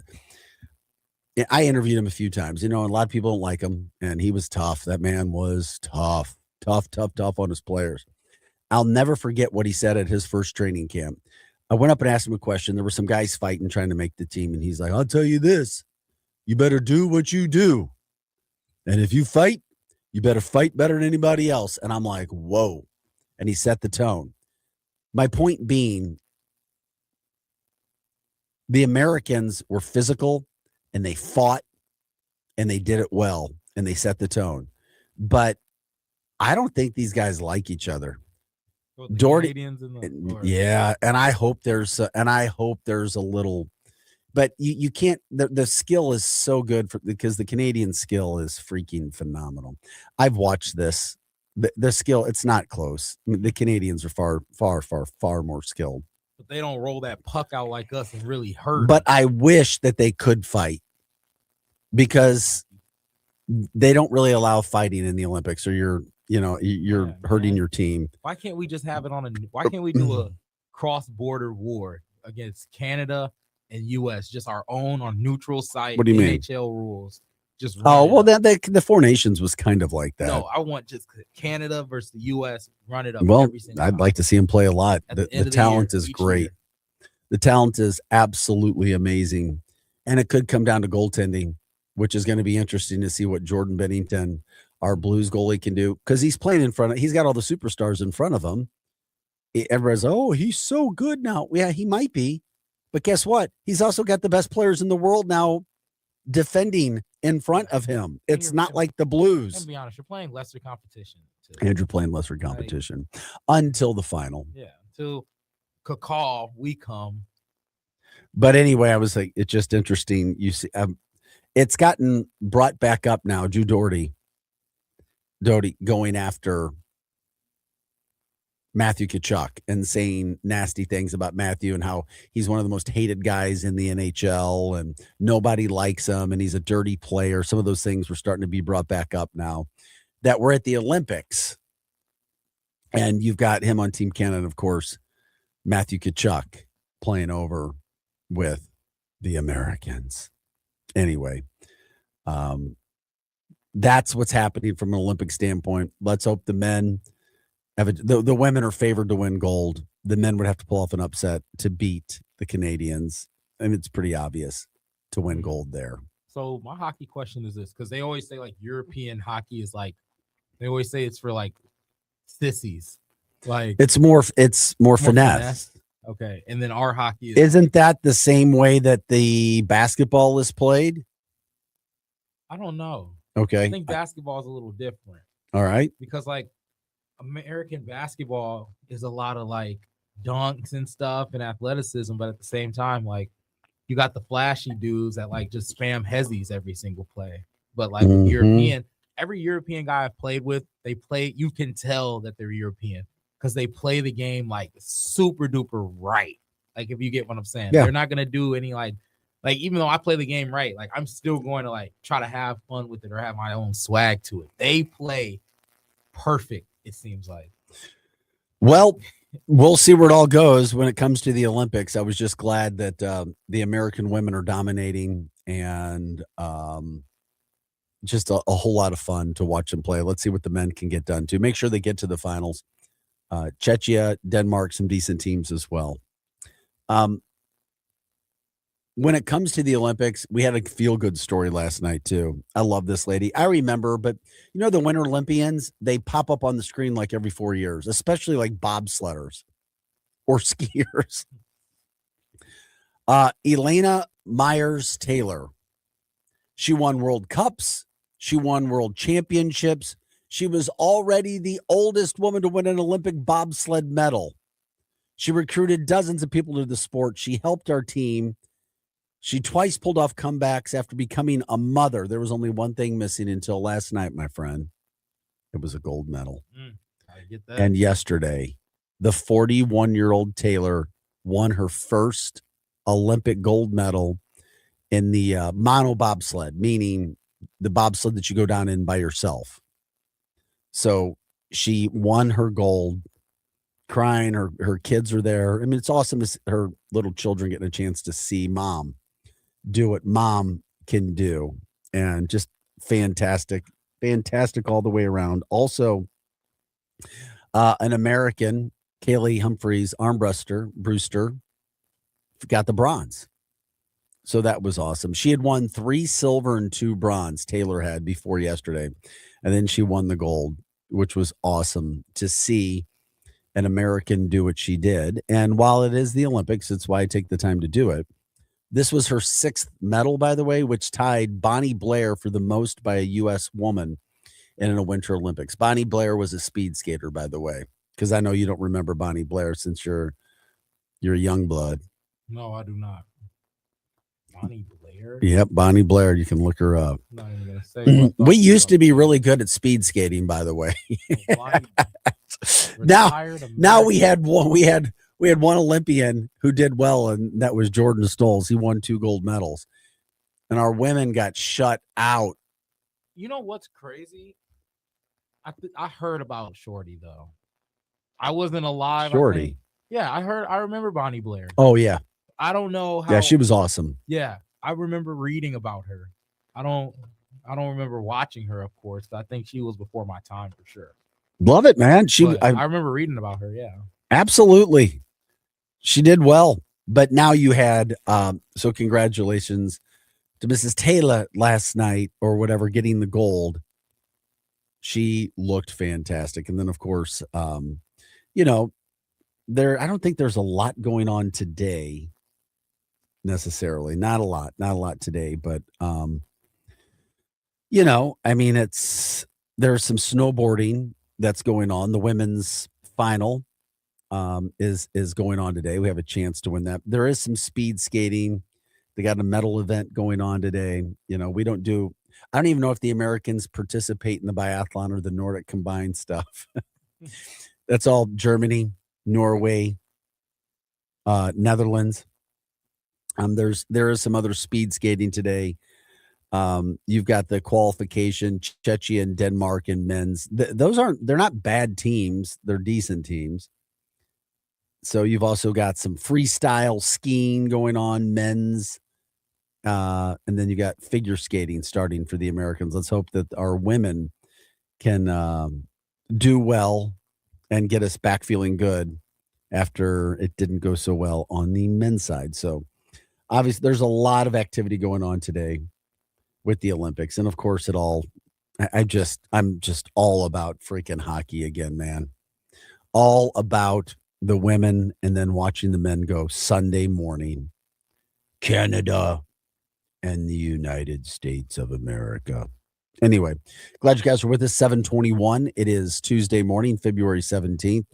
I interviewed him a few times, and a lot of people don't like him, and he was tough. That man was tough on his players. I'll never forget what he said at his first training camp. I went up and asked him a question. There were some guys fighting, trying to make the team, and he's like, I'll tell you this, you better do what you do. And if you fight, you better fight better than anybody else. And I'm like, whoa. And he set the tone. My point being, the Americans were physical, and they fought, and they did it well, and they set the tone. But I don't think these guys like each other. Doherty, yeah, and I hope there's a little, but you can't. The skill is so good because the Canadian skill is freaking phenomenal. I've watched this. The skill, it's not close. I mean, the Canadians are far more skilled. But they don't roll that puck out like us and really hurt. But I wish that they could fight, because they don't really allow fighting in the Olympics, or you're hurting your team. Why can't we just have it why can't we do a cross-border war against Canada and US, just our own on neutral site? What do you mean? NHL rules. Just the Four Nations was kind of like that. No, I want just Canada versus the US, run it up. Well, I'd like to see him play a lot. The talent is great. Year. The talent is absolutely amazing. And it could come down to goaltending, which is going to be interesting to see what Jordan Bennington, our Blues goalie, can do, because he's playing he's got all the superstars in front of him. Everybody's, oh, he's so good now. Yeah, he might be. But guess what? He's also got the best players in the world now defending in front of him. It's not like the Blues. To be honest, you're playing lesser competition. And you're playing lesser competition until the final. Yeah, until call, we come. But anyway, I was like, it's just interesting. You see, it's gotten brought back up now. Drew Doherty going after Matthew Tkachuk and saying nasty things about Matthew and how he's one of the most hated guys in the NHL and nobody likes him and he's a dirty player. Some of those things were starting to be brought back up now that we're at the Olympics. And you've got him on Team Canada, of course, Matthew Tkachuk playing over with the Americans. Anyway, That's what's happening from an Olympic standpoint. Let's hope the men have the women are favored to win gold. The men would have to pull off an upset to beat the Canadians. And it's pretty obvious to win gold there. So my hockey question is this, because they always say like European hockey is like, they always say it's for like sissies. Like It's more finesse. Okay. And then our hockey is Isn't that the same way that the basketball is played? I don't know. Okay. I think basketball is a little different. All right. Because like American basketball is a lot of like dunks and stuff and athleticism, but at the same time, like you got the flashy dudes that like just spam hezzies every single play. But like every European guy I've played with, you can tell that they're European because they play the game like super duper right. Like if you get what I'm saying, they're not gonna do any like even though I play the game right, like I'm still going to like try to have fun with it or have my own swag to it. They play perfect, it seems like. Well, we'll see where it all goes when it comes to the Olympics. I was just glad that the American women are dominating and just a whole lot of fun to watch them play. Let's see what the men can get done to make sure they get to the finals. Czechia, Denmark, some decent teams as well. When it comes to the Olympics, we had a feel-good story last night, too. I love this lady. I remember, but you know, the Winter Olympians, they pop up on the screen like every 4 years, especially like bobsledders or skiers. Elena Myers-Taylor. She won World Cups. She won World Championships. She was already the oldest woman to win an Olympic bobsled medal. She recruited dozens of people to the sport. She helped our team. She twice pulled off comebacks after becoming a mother. There was only one thing missing until last night, my friend. It was a gold medal. I get that. And yesterday, the 41-year-old Taylor won her first Olympic gold medal in the mono bobsled, meaning the bobsled that you go down in by yourself. So she won her gold, crying. Her kids are there. I mean, it's awesome to see her little children getting a chance to see mom do what mom can do, and just fantastic all the way around. Also, an American, Kaylee Humphreys, Brewster, got the bronze. So that was awesome. She had won 3 silver and 2 bronze, Taylor had, before yesterday. And then she won the gold, which was awesome to see an American do what she did. And while it is the Olympics, it's why I take the time to do it. This was her 6th medal, by the way, which tied Bonnie Blair for the most by a U.S. woman in a Winter Olympics. Bonnie Blair was a speed skater, by the way, because I know you don't remember Bonnie Blair since you're a young blood. No, I do not. Bonnie Blair? Yep, Bonnie Blair. You can look her up. I'm not even gonna say we used to be really good at speed skating, by the way. now we had one Olympian who did well, and that was Jordan Stolz. He won 2 gold medals, and our women got shut out. You know what's crazy? I heard about Shorty though. I wasn't alive. Shorty. I remember Bonnie Blair. Oh yeah. I don't know how. Yeah, she was awesome. Yeah, I remember reading about her. I don't remember watching her, of course. I think she was before my time for sure. Love it, man. I remember reading about her. Yeah, absolutely. She did well, but now you had so congratulations to Mrs. Taylor last night or whatever, getting the gold. She looked fantastic, and then of course, you know, I don't think there's a lot going on today. Necessarily, not a lot today, but you know, I mean, there's some snowboarding that's going on. The women's final is going on today. We have a chance to win that. There is some speed skating. They got a medal event going on today. You know, I don't even know if the Americans participate in the biathlon or the Nordic combined stuff. That's all Germany, Norway, Netherlands. There is some other speed skating today. You've got the qualification, Czechia and Denmark and men's. They're not bad teams. They're decent teams. So you've also got some freestyle skiing going on, men's. And then you got figure skating starting for the Americans. Let's hope that our women can do well and get us back feeling good after it didn't go so well on the men's side. So obviously there's a lot of activity going on today with the Olympics. And of course I'm just all about freaking hockey again, man. All about the women and then watching the men go Sunday morning. Canada and the United States of America. Anyway, glad you guys are with us. 7:21. It is Tuesday morning, February 17th.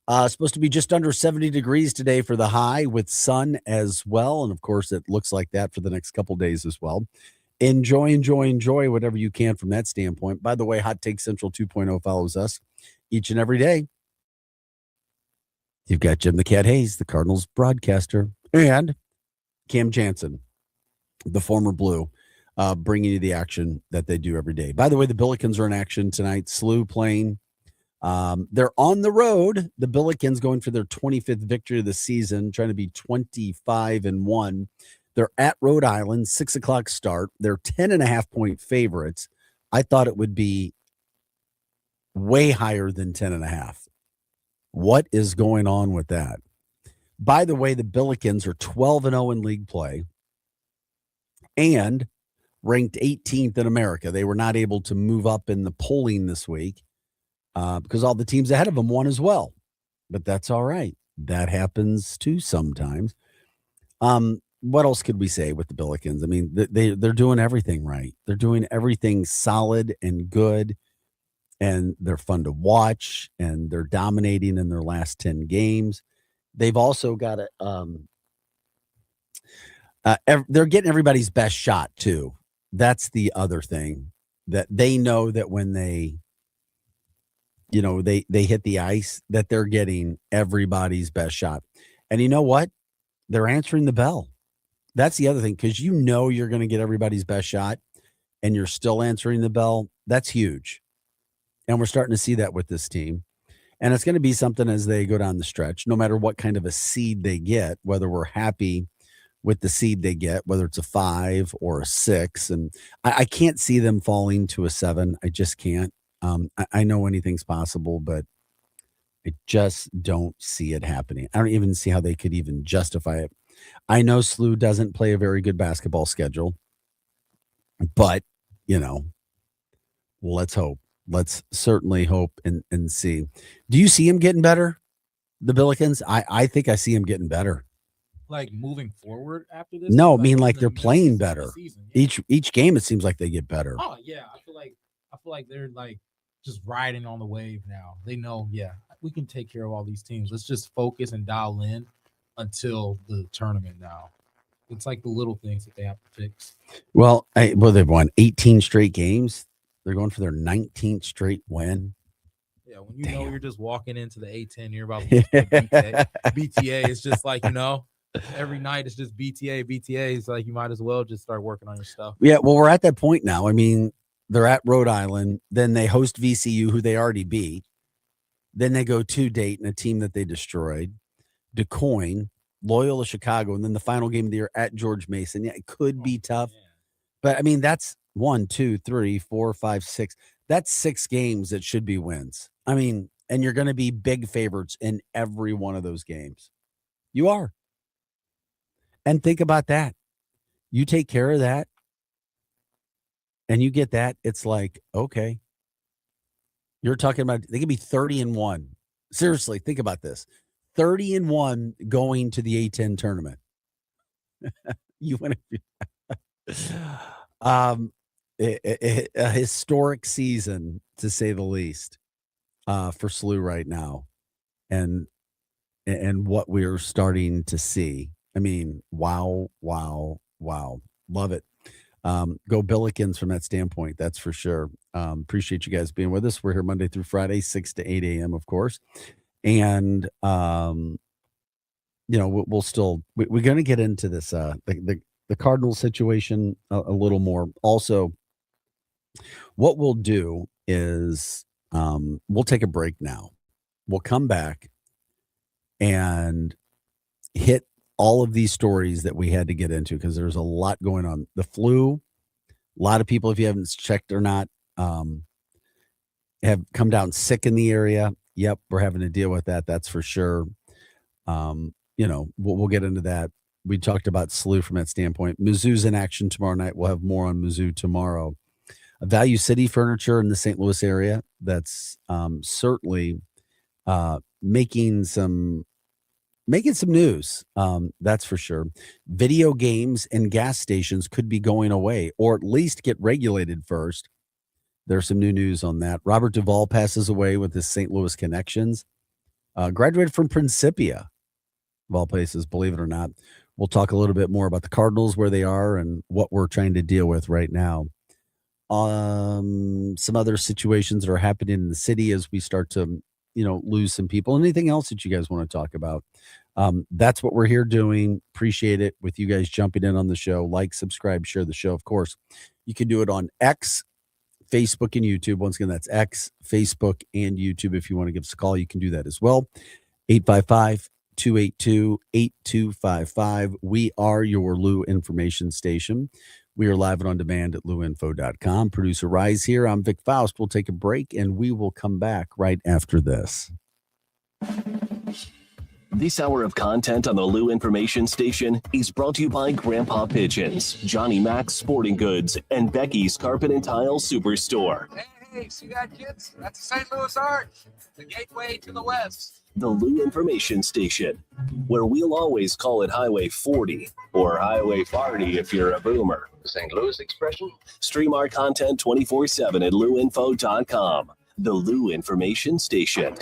Supposed to be just under 70 degrees today for the high with sun as well. And of course, it looks like that for the next couple days as well. Enjoy whatever you can from that standpoint. By the way, Hot Take Central 2.0 follows us each and every day. You've got Jim the Cat Hayes, the Cardinals broadcaster, and Cam Jansen, the former Blue, bringing you the action that they do every day. By the way, the Billikens are in action tonight. SLU playing. They're on the road. The Billikens going for their 25th victory of the season, trying to be 25-1. They're at Rhode Island, 6 o'clock start. They're 10.5-point favorites. I thought it would be way higher than 10.5. What is going on with that? By the way, the Billikens are 12-0 in league play and ranked 18th in America. They were not able to move up in the polling this week because all the teams ahead of them won as well. But that's all right. That happens too sometimes. What else could we say with the Billikens? I mean, they're doing everything right. They're doing everything solid and good, and they're fun to watch, and they're dominating in their last 10 games. They've also got they're getting everybody's best shot too. That's the other thing, that they know that when they hit the ice, that they're getting everybody's best shot. And you know what? They're answering the bell. That's the other thing, because you're going to get everybody's best shot and you're still answering the bell. That's huge. And we're starting to see that with this team. And it's going to be something as they go down the stretch, no matter what kind of a seed they get, whether we're happy with the seed they get, whether it's a 5 or a 6. And I can't see them falling to a 7. I just can't. I know anything's possible, but I just don't see it happening. I don't even see how they could even justify it. I know SLU doesn't play a very good basketball schedule, but, let's hope. Let's certainly hope and see. Do you see him getting better, the Billikens? I think I see him getting better. Like moving forward after this? No, I mean like they're playing better. Yeah. Each game, it seems like they get better. Oh yeah, I feel like they're like just riding on the wave now. They know, we can take care of all these teams. Let's just focus and dial in until the tournament now. It's like the little things that they have to fix. Well, they've won 18 straight games. They're going for their 19th straight win. Yeah, when know you're just walking into the A10, you're about to BTA. BTA is just like, every night it's just BTA. It's like you might as well just start working on your stuff. Yeah, well, we're at that point now. I mean, they're at Rhode Island. Then they host VCU, who they already beat. Then they go to Dayton, a team that they destroyed. DeCoin, Loyola Chicago, and then the final game of the year at George Mason. Yeah, it could be tough. Man. But, I mean, that's 1, 2, 3, 4, 5, 6. That's 6 games that should be wins. I mean, and you're going to be big favorites in every one of those games. You are. And think about that. You take care of that and you get that. It's like, okay. You're talking about, they could be 30-1. Seriously, think about this. 30-1 going to the A10 tournament. You want to a historic season, to say the least, for SLU right now, and what we're starting to see. I mean, wow. Love it. Go Billikens from that standpoint, that's for sure. Appreciate you guys being with us. We're here Monday through Friday, 6 to 8 a.m., of course. And, we'll still, we're going to get into this, the Cardinals situation a little more. Also, what we'll do is we'll take a break now. We'll come back and hit all of these stories that we had to get into because there's a lot going on. The flu, a lot of people, if you haven't checked or not, have come down sick in the area. Yep, we're having to deal with that. That's for sure. We'll get into that. We talked about SLU from that standpoint. Mizzou's in action tomorrow night. We'll have more on Mizzou tomorrow. Value City Furniture in the St. Louis area. That's certainly making some news. That's for sure. Video games and gas stations could be going away, or at least get regulated first. There's some new news on that. Robert Duvall passes away with his St. Louis connections. Graduated from Principia, of all places, believe it or not. We'll talk a little bit more about the Cardinals, where they are, and what we're trying to deal with right now. Some other situations that are happening in the city as we start to, lose some people. Anything else that you guys want to talk about? That's what we're here doing. Appreciate it with you guys jumping in on the show. Like, subscribe, share the show. Of course, you can do it on X, Facebook, and YouTube. Once again, that's X, Facebook, and YouTube. If you want to give us a call, you can do that as well. 855-282-8255. We are your Lou information station. We are live and on demand at louinfo.com. Producer Rise here. I'm Vic Faust. We'll take a break, and we will come back right after this. This hour of content on the Lou Information Station is brought to you by Grandpa Pigeons, Johnny Mac's Sporting Goods, and Becky's Carpet and Tile Superstore. Hey, see that, kids? That's the St. Louis Arch, the gateway to the west. The Lou Information Station, where we'll always call it Highway 40 or Highway 40 if you're a boomer. The St. Louis expression? Stream our content 24/7 at louinfo.com. The Lou Information Station.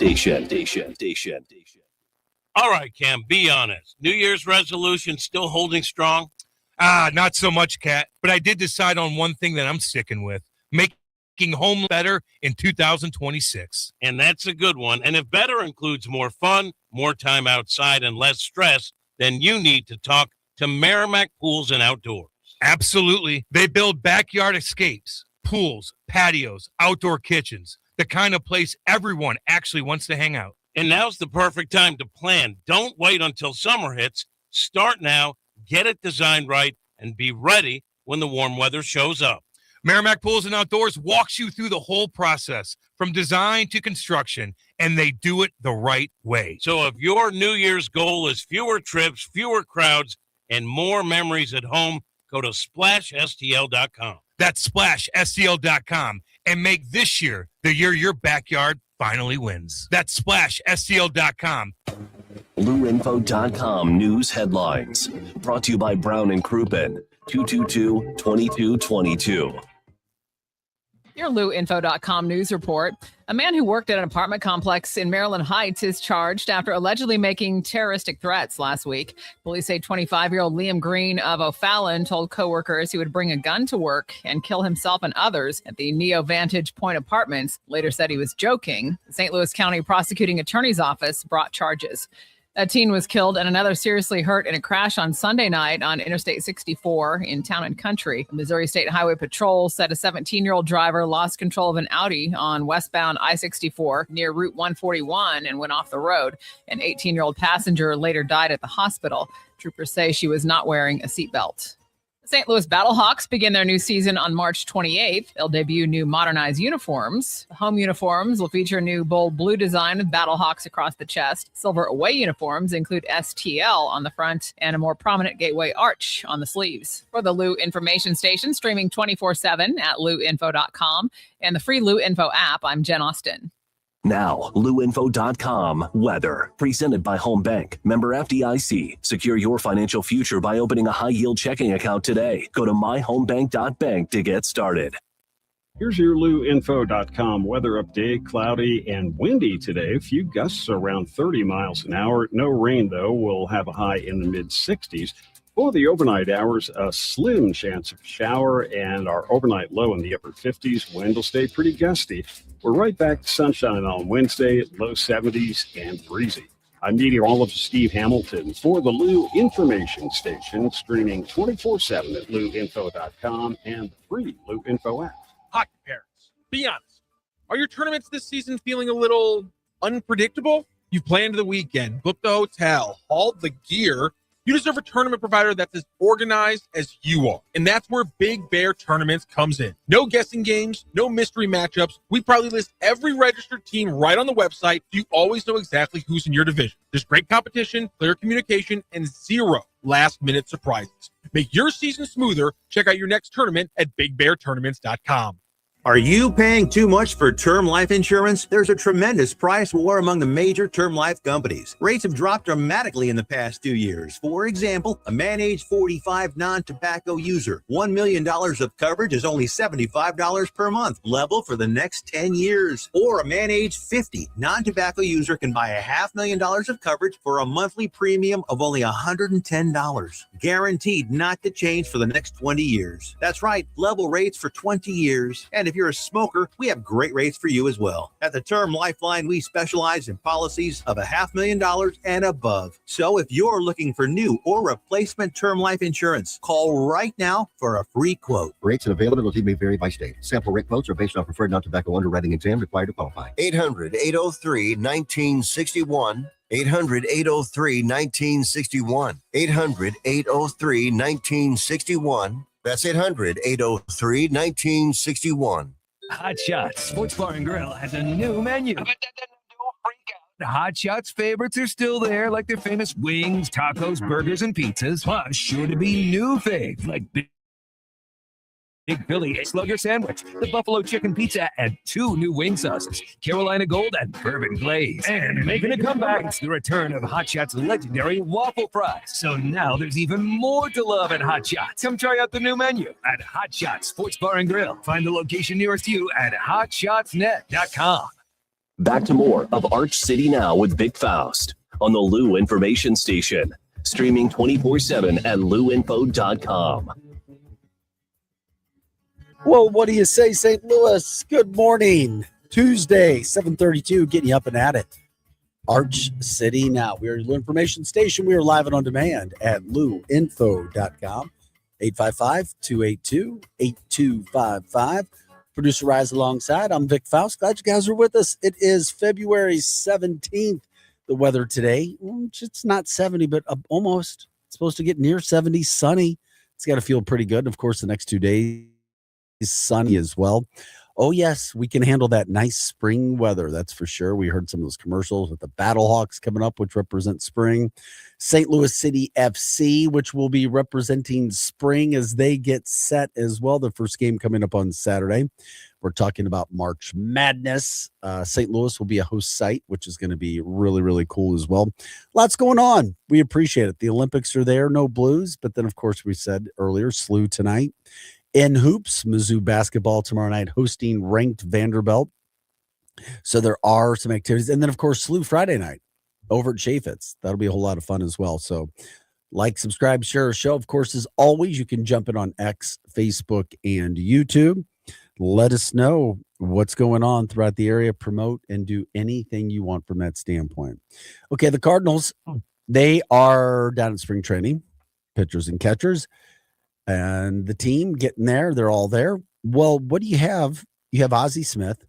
All right, Cam, be honest. New Year's resolution still holding strong? Not so much, Kat. But I did decide on one thing that I'm sticking with. Making home better in 2026. And that's a good one. And if better includes more fun, more time outside, and less stress, then you need to talk to Merrimack Pools and Outdoors. Absolutely. They build backyard escapes, pools, patios, outdoor kitchens, the kind of place everyone actually wants to hang out. And now's the perfect time to plan. Don't wait until summer hits. Start now, get it designed right, and be ready when the warm weather shows up. Merrimack Pools and Outdoors walks you through the whole process, from design to construction, and they do it the right way. So if your New Year's goal is fewer trips, fewer crowds, and more memories at home, go to SplashSTL.com. That's SplashSTL.com, and make this year the year your backyard finally wins. That's SplashSTL.com. LouInfo.com news headlines. Brought to you by Brown and Crouppen, 222-2222. Your LouInfo.com news report. A man who worked at an apartment complex in Maryland Heights is charged after allegedly making terroristic threats last week. Police say 25-year-old Liam Green of O'Fallon told coworkers he would bring a gun to work and kill himself and others at the Neo Vantage Point Apartments. Later said he was joking. The St. Louis County Prosecuting Attorney's Office brought charges. A teen was killed and another seriously hurt in a crash on Sunday night on Interstate 64 in Town and Country. Missouri State Highway Patrol said a 17-year-old driver lost control of an Audi on westbound I-64 near Route 141 and went off the road. An 18-year-old passenger later died at the hospital. Troopers say she was not wearing a seatbelt. The St. Louis Battlehawks begin their new season on March 28th. They'll debut new modernized uniforms. The home uniforms will feature a new bold blue design with Battlehawks across the chest. Silver away uniforms include STL on the front and a more prominent gateway arch on the sleeves. For the Lou Information Station, streaming 24/7 at louinfo.com and the free Lou Info app, I'm Jen Austin. Now, louinfo.com weather. Presented by Home Bank. Member FDIC. Secure your financial future by opening a high-yield checking account today. Go to myhomebank.bank to get started. Here's your louinfo.com weather update. Cloudy and windy today. A few gusts around 30 miles an hour. No rain, though. We'll have a high in the mid-60s. For the overnight hours, a slim chance of shower and our overnight low in the upper 50s. Wind will stay pretty gusty. We're right back to sunshine on Wednesday, low 70s and breezy. I'm meteorologist Steve Hamilton for the Lou Information Station, streaming 24/7 at louinfo.com and the free Lou Info app. Hockey parents, be honest. Are your tournaments this season feeling a little unpredictable? You've planned the weekend, booked the hotel, hauled the gear, You deserve a tournament provider that's as organized as you are. And that's where Big Bear Tournaments comes in. No guessing games, no mystery matchups. We proudly list every registered team right on the website so you always know exactly who's in your division. There's great competition, clear communication, and zero last-minute surprises. Make your season smoother. Check out your next tournament at BigBearTournaments.com. Are you paying too much for term life insurance? There's a tremendous price war among the major term life companies. Rates have dropped dramatically in the past 2 years. For example, a man age 45 non-tobacco user, $1 million of coverage is only $75 per month, level for the next 10 years. Or a man age 50 non-tobacco user can buy $500,000 of coverage for a monthly premium of only $110. Guaranteed not to change for the next 20 years. That's right, level rates for 20 years. And if you're a smoker, we have great rates for you as well. At the Term Lifeline, we specialize in policies of $500,000 and above. So if you're looking for new or replacement term life insurance, call right now for a free quote. Rates and availability may vary by state. Sample rate quotes are based on preferred non-tobacco underwriting exam required to qualify. 800-803-1961. 800-803-1961. 800-803-1961. That's 800-803-1961. Hot Shots Sports Bar and Grill has a new menu. Hot Shots favorites are still there, like their famous wings, tacos, burgers, and pizzas. Plus, sure to be new faves like Big Philly Slugger Sandwich, the Buffalo Chicken Pizza, and 2 new wing sauces, Carolina Gold and Bourbon Glaze. And making a comeback, it's the return of Hot Shots' legendary waffle fries. So now there's even more to love at Hot Shots. Come try out the new menu at Hot Shots Sports Bar and Grill. Find the location nearest you at hotshotsnet.com. Back to more of Arch City Now with Vic Faust on the Lou Information Station. Streaming 24/7 at louinfo.com. Well, what do you say, St. Louis? Good morning. Tuesday, 7:32, getting you up and at it. Arch City Now. We are your information station. We are live and on demand at louinfo.com. 855-282-8255. Producer Rise alongside. I'm Vic Faust. Glad you guys are with us. It is February 17th. The weather today, it's not 70, but almost. It's supposed to get near 70, sunny. It's got to feel pretty good. And of course, the next 2 days, sunny as well. Oh yes, we can handle that nice spring weather, that's for sure. We heard some of those commercials with the Battlehawks coming up, which represent spring. St. Louis City FC, which will be representing spring as they get set as well. The first game coming up on Saturday. We're talking about March Madness. St. Louis will be a host site, which is going to be really, really cool as well. Lots going on. We appreciate it. The Olympics are there, no Blues, but then of course we said earlier, SLU tonight. In hoops, Mizzou basketball tomorrow night hosting ranked Vanderbilt. So there are some activities. And then, of course, SLU Friday night over at Chaffetz. That'll be a whole lot of fun as well. So like, subscribe, share our show. Of course, as always, you can jump in on X, Facebook, and YouTube. Let us know what's going on throughout the area. Promote and do anything you want from that standpoint. Okay, the Cardinals, they are down in spring training, pitchers and catchers. And the team getting there, they're all there. Well, what do you have? You have Ozzie Smith.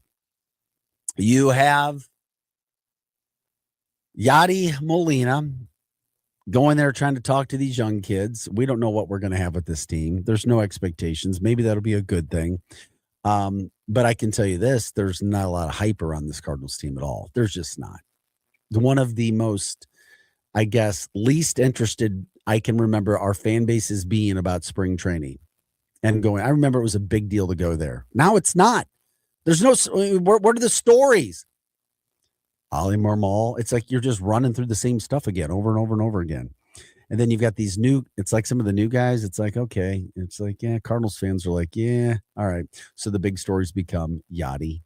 You have Yadi Molina going there trying to talk to these young kids. We don't know what we're going to have with this team. There's no expectations. Maybe that'll be a good thing. But I can tell you this, there's not a lot of hype around this Cardinals team at all. There's just not. One of the most, I guess, least interested I can remember our fan bases being about spring training and going. I remember it was a big deal to go there. Now it's not. There's no. What are the stories? Ali Marmol. It's like you're just running through the same stuff again, over and over and over again. And then you've got these new. It's like some of the new guys. It's like okay. It's like yeah. Cardinals fans are like yeah. All right. So the big stories become Yachty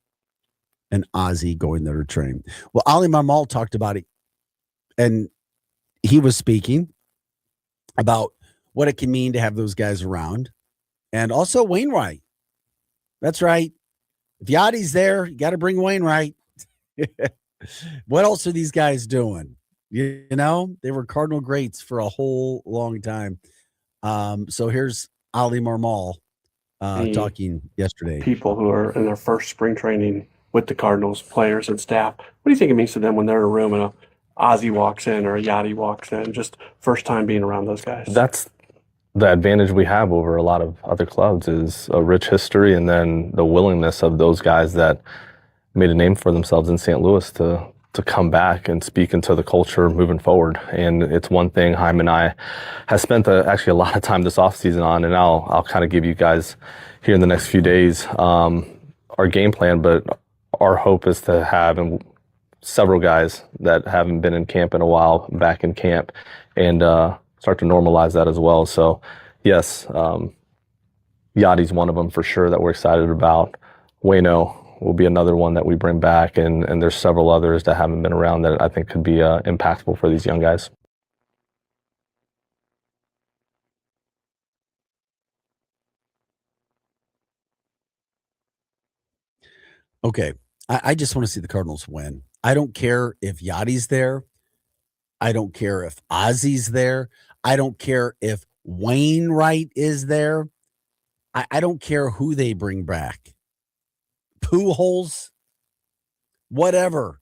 and Ozzie going there to train. Well, Ali Marmol talked about it, and he was speaking about what it can mean to have those guys around. And also Wainwright. That's right. If Yachty's there, you got to bring Wainwright. What else are these guys doing? You know, they were Cardinal greats for a whole long time. So here's Ali Marmol talking yesterday. People who are in their first spring training with the Cardinals, players and staff. What do you think it means to them when they're in a room and Ozzy walks in or a Yachty walks in, just first time being around those guys? That's the advantage we have over a lot of other clubs is a rich history and then the willingness of those guys that made a name for themselves in St. Louis to come back and speak into the culture moving forward. And it's one thing Chaim and I have spent actually a lot of time this offseason on, and I'll kind of give you guys here in the next few days our game plan, but our hope is to have several guys that haven't been in camp in a while back in camp and start to normalize that as well. So yes, Yachty's one of them for sure that we're excited about. Wayno will be another one that we bring back, and there's several others that haven't been around that I think could be impactful for these young guys. Okay, I just want to see the Cardinals win. I don't care if Yachty's there. I don't care if Ozzy's there. I don't care if Wainwright is there. I don't care who they bring back. Pujols, whatever.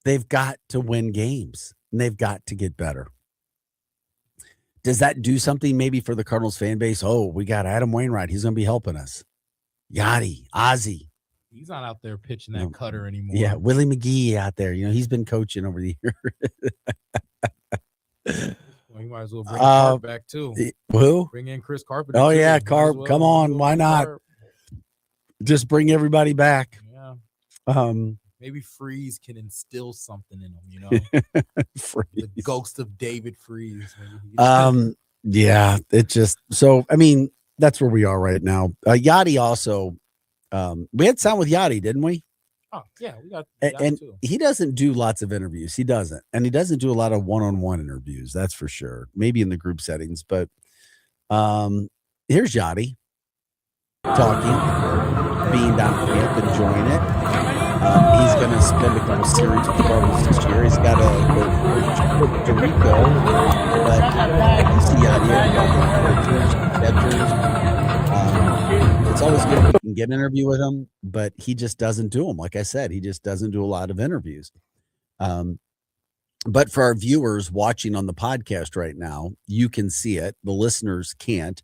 They've got to win games, and they've got to get better. Does that do something maybe for the Cardinals fan base? Oh, we got Adam Wainwright. He's going to be helping us. Yachty, Ozzy. He's not out there pitching that cutter anymore. Yeah, Willie McGee out there. He's been coaching over the year. Well, you might as well bring Carp back too. Who? Bring in Chris Carpenter. Oh, too. yeah, Might as Carp. well. Come on. Why not? Carp. Just bring everybody back. Yeah. Maybe Freeze can instill something in them, The ghost of David Freeze. Yeah, it just so I mean, that's where we are right now. Yachty also we had sound with Yachty, didn't we? Oh, yeah, we got And too. he doesn't do lots of interviews. He doesn't. And he doesn't do a lot of one-on-one interviews, that's for sure. Maybe in the group settings, but here's Yachty talking, being down at camp, enjoying it. He's going to spend a couple series with the Cardinals this year. He's got to go to Puerto Rico, but you see it's always good if you can get an interview with him, but he just doesn't do them. Like I said, he just doesn't do a lot of interviews. But for our viewers watching on the podcast right now, you can see it. The listeners can't.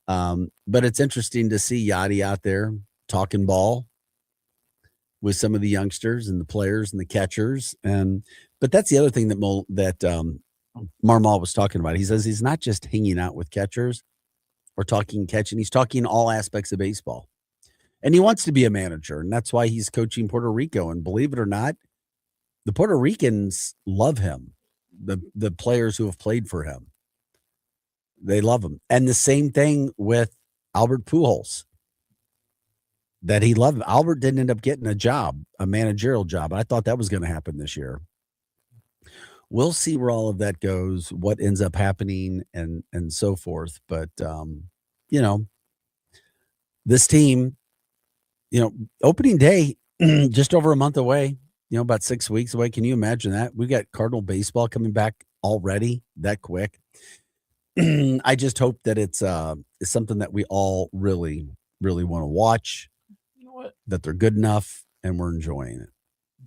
But it's interesting to see Yachty out there talking ball with some of the youngsters and the players and the catchers. But that's the other thing that Marmal was talking about. He says he's not just hanging out with catchers or talking catching. He's talking all aspects of baseball. And he wants to be a manager, and that's why he's coaching Puerto Rico. And believe it or not, the Puerto Ricans love him, the players who have played for him. They love him. And the same thing with Albert Pujols, that he loved him. Albert didn't end up getting a managerial job. I thought that was going to happen this year. We'll see where all of that goes, what ends up happening and so forth. But, this team, opening day, just over a month away, about 6 weeks away. Can you imagine that? We got Cardinal baseball coming back already that quick. I just hope that it's something that we all really, really want to watch. You know what? That they're good enough and we're enjoying it.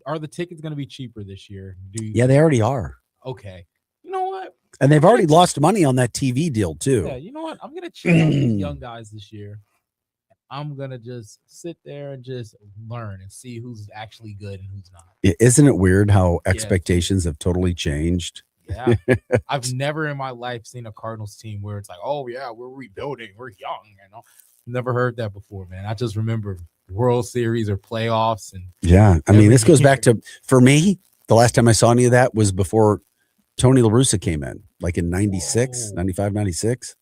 Are the tickets going to be cheaper this year? Yeah, they already are. Okay. You know what? And they've already lost money on that TV deal too. Yeah, you know what? I'm going to check out these young guys this year. I'm going to just sit there and just learn and see who's actually good and who's not. Isn't it weird how expectations have totally changed? Yeah. I've never in my life seen a Cardinals team where it's like, oh, yeah, we're rebuilding. We're young. Never heard that before, man. I just remember World Series or playoffs. And yeah. I mean, this goes back to, for me, the last time I saw any of that was before Tony La Russa came in, like in 96, 95, 96.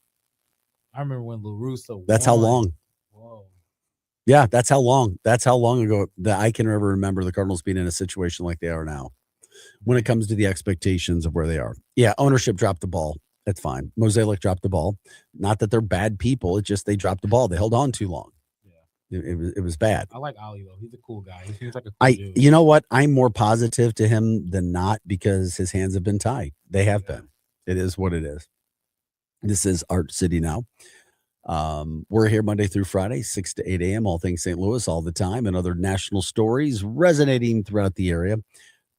I remember when La Russa That's won. how long. Whoa. Yeah, that's how long. That's how long ago that I can ever remember the Cardinals being in a situation like they are now when it comes to the expectations of where they are. Yeah, ownership dropped the ball. That's fine. Mosaic dropped the ball. Not that they're bad people. It's just they dropped the ball. They held on too long. Yeah. It was bad. I like Ali, though. He's a cool guy. He seems like a cool dude. You know what? I'm more positive to him than not because his hands have been tied. They have been. It is what it is. This is Art City now. We're here Monday through Friday, 6 to 8 a.m., all things St. Louis all the time, and other national stories resonating throughout the area.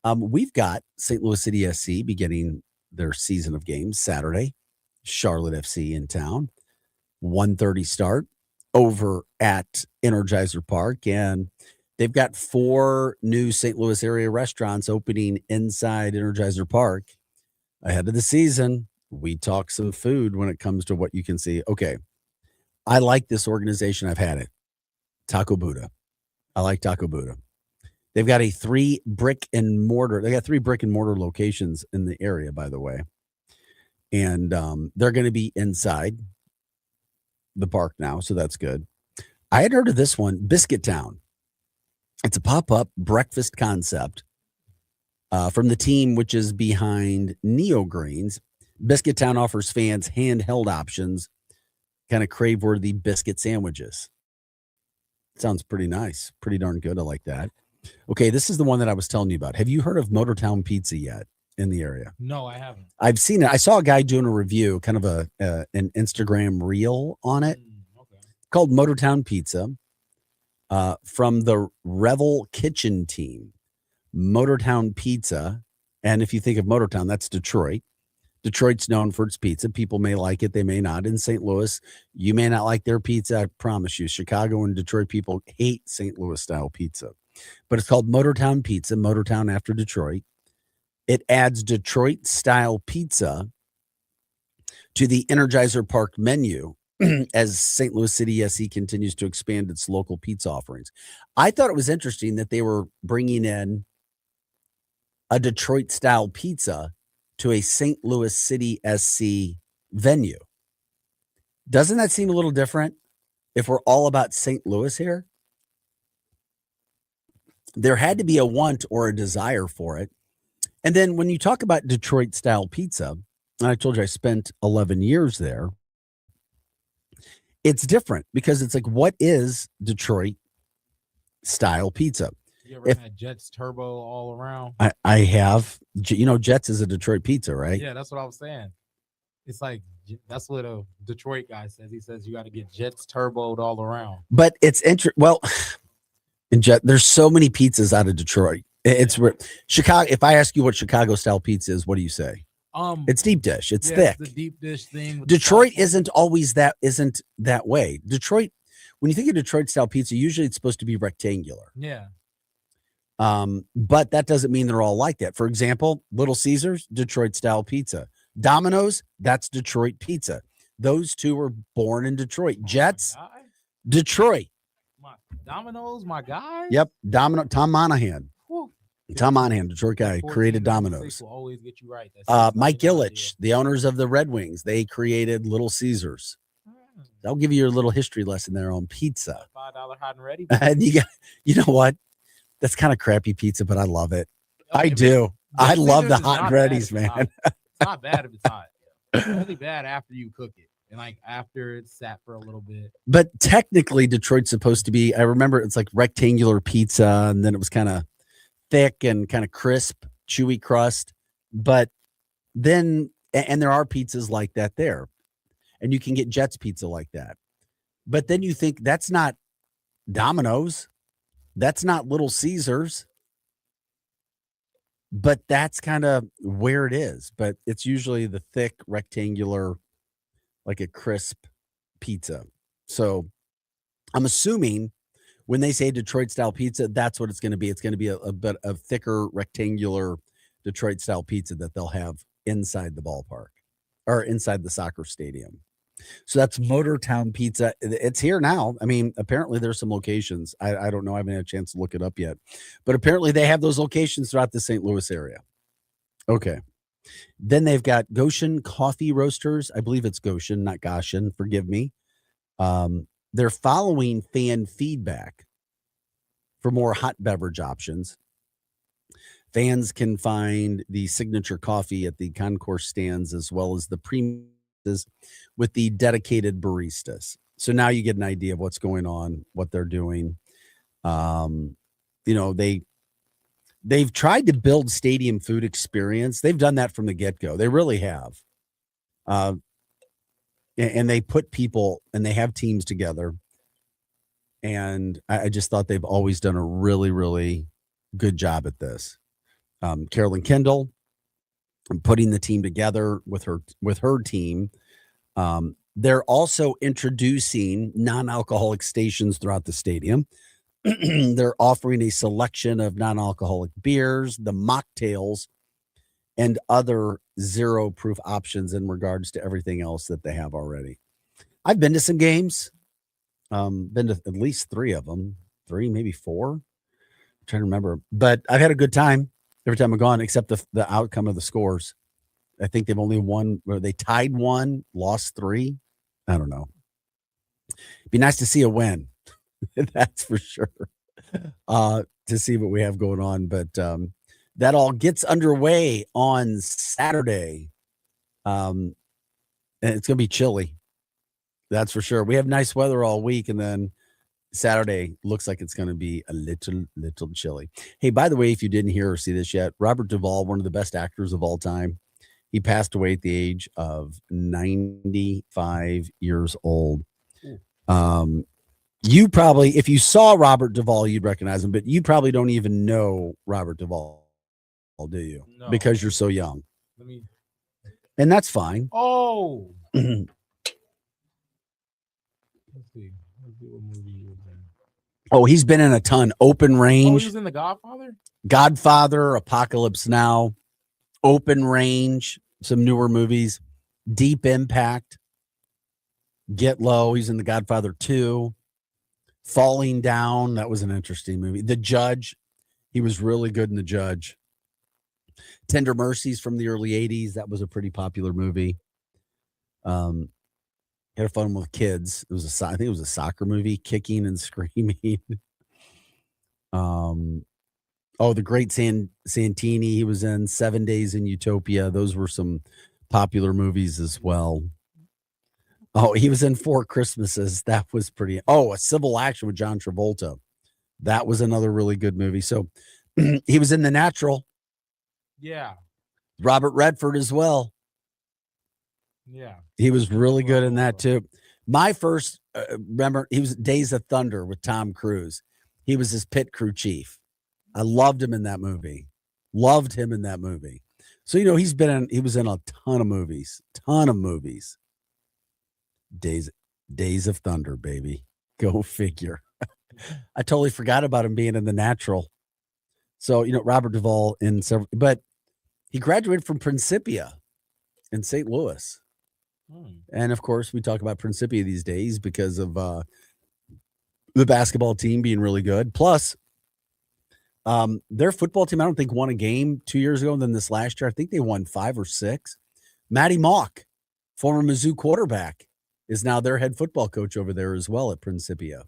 We've got St. Louis City SC beginning their season of games Saturday. Charlotte FC in town. 1:30 start over at Energizer Park. And they've got 4 new St. Louis area restaurants opening inside Energizer Park ahead of the season. We talk some food when it comes to what you can see. Okay. I like this organization. I've had it. Taco Buddha. I like Taco Buddha. They've got 3 brick and mortar. They got 3 brick and mortar locations in the area, by the way. And they're going to be inside the park now, so that's good. I had heard of this one, Biscuit Town. It's a pop-up breakfast concept from the team which is behind Neo Greens. Biscuit Town offers fans handheld options, kind of crave-worthy biscuit sandwiches. Sounds pretty nice. Pretty darn good. I like that. Okay, this is the one that I was telling you about. Have you heard of Motortown Pizza yet in the area? No, I haven't. I've seen it. I saw a guy doing a review, kind of an Instagram reel on it, called Motortown Pizza, from the Revel Kitchen team. Motortown Pizza, and if you think of Motortown, that's Detroit. Detroit's known for its pizza. People may like it, they may not. In St. Louis, you may not like their pizza. I promise you, Chicago and Detroit people hate St. Louis style pizza. But it's called Motortown Pizza, Motortown after Detroit. It adds Detroit style pizza to the Energizer Park menu as St. Louis City SE continues to expand its local pizza offerings. I thought it was interesting that they were bringing in a Detroit style pizza to a St. Louis City SC venue. Doesn't that seem a little different if we're all about St. Louis here? There had to be a want or a desire for it. And then when you talk about Detroit style pizza, and I told you I spent 11 years there, it's different because it's like, what is Detroit style pizza? You ever had Jets Turbo all around? I have. Jets is a Detroit pizza, right? Yeah, that's what I was saying. It's like, that's what a Detroit guy says. He says you got to get Jets Turboed all around. But it's there's so many pizzas out of Detroit. It's Chicago. If I ask you what Chicago style pizza is, what do you say? It's deep dish. It's thick. It's the deep dish thing. Detroit isn't that way. Detroit, when you think of Detroit style pizza, usually it's supposed to be rectangular. Yeah. But that doesn't mean they're all like that. For example, Little Caesars, Detroit style pizza. Domino's, that's Detroit pizza. Those two were born in Detroit. Jets, Detroit. Domino's, my guy. Yep, Tom Monahan. Whew. Tom Monahan, Detroit guy, created Domino's. Will always get you right. Mike Ilitch, the owners of the Red Wings, they created Little Caesars. I'll give you your little history lesson there on pizza. $5 hot and ready. And you know what? That's kind of crappy pizza, but I love it. I do. I love the hot and readies, man. It's not bad if it's hot. It's really bad after you cook it. And like after it's sat for a little bit. But technically, Detroit's supposed to be, I remember it's like rectangular pizza, and then it was kind of thick and kind of crisp, chewy crust. But then, and there are pizzas like that there. And you can get Jets pizza like that. But then you think that's not Domino's. That's not Little Caesars. But that's kind of where it is. But it's usually the thick, rectangular, like a crisp pizza. So I'm assuming when they say Detroit style pizza, that's what it's going to be. It's going to be a bit of thicker, rectangular Detroit style pizza that they'll have inside the ballpark or inside the soccer stadium. So that's Motortown Pizza. It's here now. I mean, apparently there's some locations. I don't know. I haven't had a chance to look it up yet. But apparently they have those locations throughout the St. Louis area. Okay. Then they've got Goshen Coffee Roasters. I believe it's Goshen, not Goshen. Forgive me. They're following fan feedback for more hot beverage options. Fans can find the signature coffee at the concourse stands as well as the premium with the dedicated baristas. So now you get an idea of what's going on, what they're doing. They've tried to build stadium food experience. They've done that from the get-go. They really have. And they put people and they have teams together. And I just thought they've always done a really, really good job at this. Carolyn Kendall, and putting the team together with her team. They're also introducing non-alcoholic stations throughout the stadium. They're offering a selection of non-alcoholic beers, the mocktails, and other zero proof options in regards to everything else that they have already. I've been to some games, been to at least 3 of them, 3, maybe 4. I'm trying to remember, but I've had a good time every time I've gone, except the outcome of the scores. I think they've only won, or they tied 1, lost 3. I don't know. Be nice to see a win. That's for sure. To see what we have going on, but that all gets underway on Saturday. And it's going to be chilly. That's for sure. We have nice weather all week, and then Saturday looks like it's going to be a little chilly. Hey, by the way, if you didn't hear or see this yet, Robert Duvall, one of the best actors of all time, he passed away at the age of 95 years old. You probably, if you saw Robert Duvall, you'd recognize him, but you probably don't even know Robert Duvall, do you? No. Because you're so young. Let me. And that's fine. Oh. Let's see. Let's see what movie he was in. Oh, he's been in a ton. Open Oh, Range. he was in The Godfather? Godfather, Apocalypse Now, Open Range, some newer movies, Deep Impact, Get Low. He's in The Godfather 2, Falling Down. That was an interesting movie. The Judge. He was really good in The Judge. Tender Mercies from the early 80s. That was a pretty popular movie. Had fun with kids. It was I think it was a soccer movie, Kicking and Screaming. The Great Santini. He was in 7 Days in Utopia. Those were some popular movies as well. Oh, he was in 4 Christmases. That was pretty. Oh, A Civil Action with John Travolta. That was another really good movie. So he was in The Natural. Yeah. Robert Redford as well. Yeah. He was really good in that too. My first, remember, he was Days of Thunder with Tom Cruise. He was his pit crew chief. I loved him in that movie. Loved him in that movie. So, he was in a ton of movies. Days of Thunder, baby. Go figure. I totally forgot about him being in The Natural. So, Robert Duvall in several, but he graduated from Principia in St. Louis. And of course, we talk about Principia these days because of the basketball team being really good. Plus, their football team, I don't think, won a game 2 years ago. And then this last year, I think they won 5 or 6. Matty Mock, former Mizzou quarterback, is now their head football coach over there as well at Principia.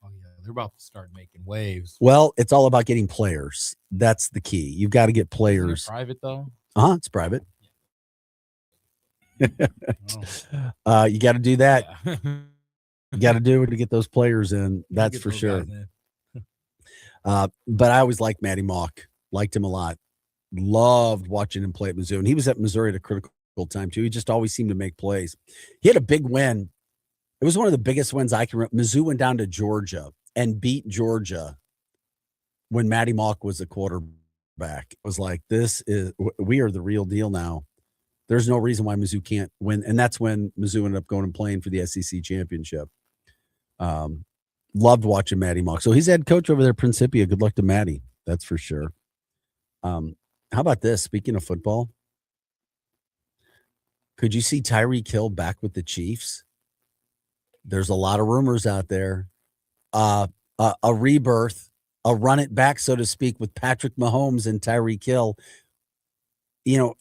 Oh, yeah. They're about to start making waves. Well, it's all about getting players. That's the key. You've got to get players. Isn't it private, though? It's private. You got to do that. Yeah. You got to do it to get those players in. That's for sure. But I always liked Matty Mock. Liked him a lot. Loved watching him play at Mizzou. And he was at Missouri at a critical time, too. He just always seemed to make plays. He had a big win. It was one of the biggest wins I can remember. Mizzou went down to Georgia and beat Georgia when Matty Mock was a quarterback. It was like, we are the real deal now. There's no reason why Mizzou can't win. And that's when Mizzou ended up going and playing for the SEC championship. Loved watching Matty Mock. So he's head coach over there, Principia. Good luck to Matty. That's for sure. How about this? Speaking of football, could you see Tyreek Hill back with the Chiefs? There's a lot of rumors out there. A rebirth, a run it back, so to speak, with Patrick Mahomes and Tyreek Hill.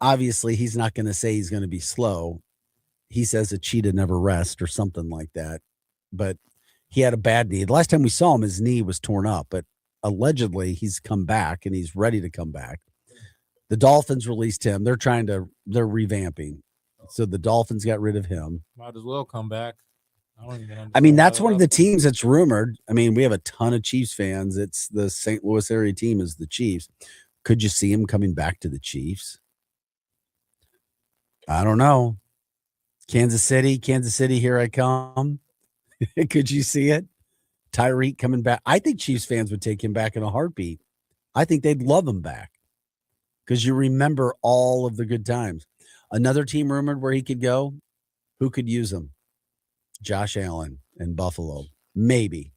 Obviously he's not going to say he's going to be slow. He says a cheetah never rests or something like that. But he had a bad knee. The last time we saw him, his knee was torn up, but allegedly he's come back and he's ready to come back. The Dolphins released him. They're revamping. So the Dolphins got rid of him. Might as well come back. That's one of the teams that's rumored. We have a ton of Chiefs fans. It's the St. Louis area team is the Chiefs. Could you see him coming back to the Chiefs? I don't know. Kansas City, here I come. Could you see it? Tyreek coming back. I think Chiefs fans would take him back in a heartbeat. I think they'd love him back. because you remember all of the good times. Another team rumored where he could go. Who could use him? Josh Allen in Buffalo. Maybe.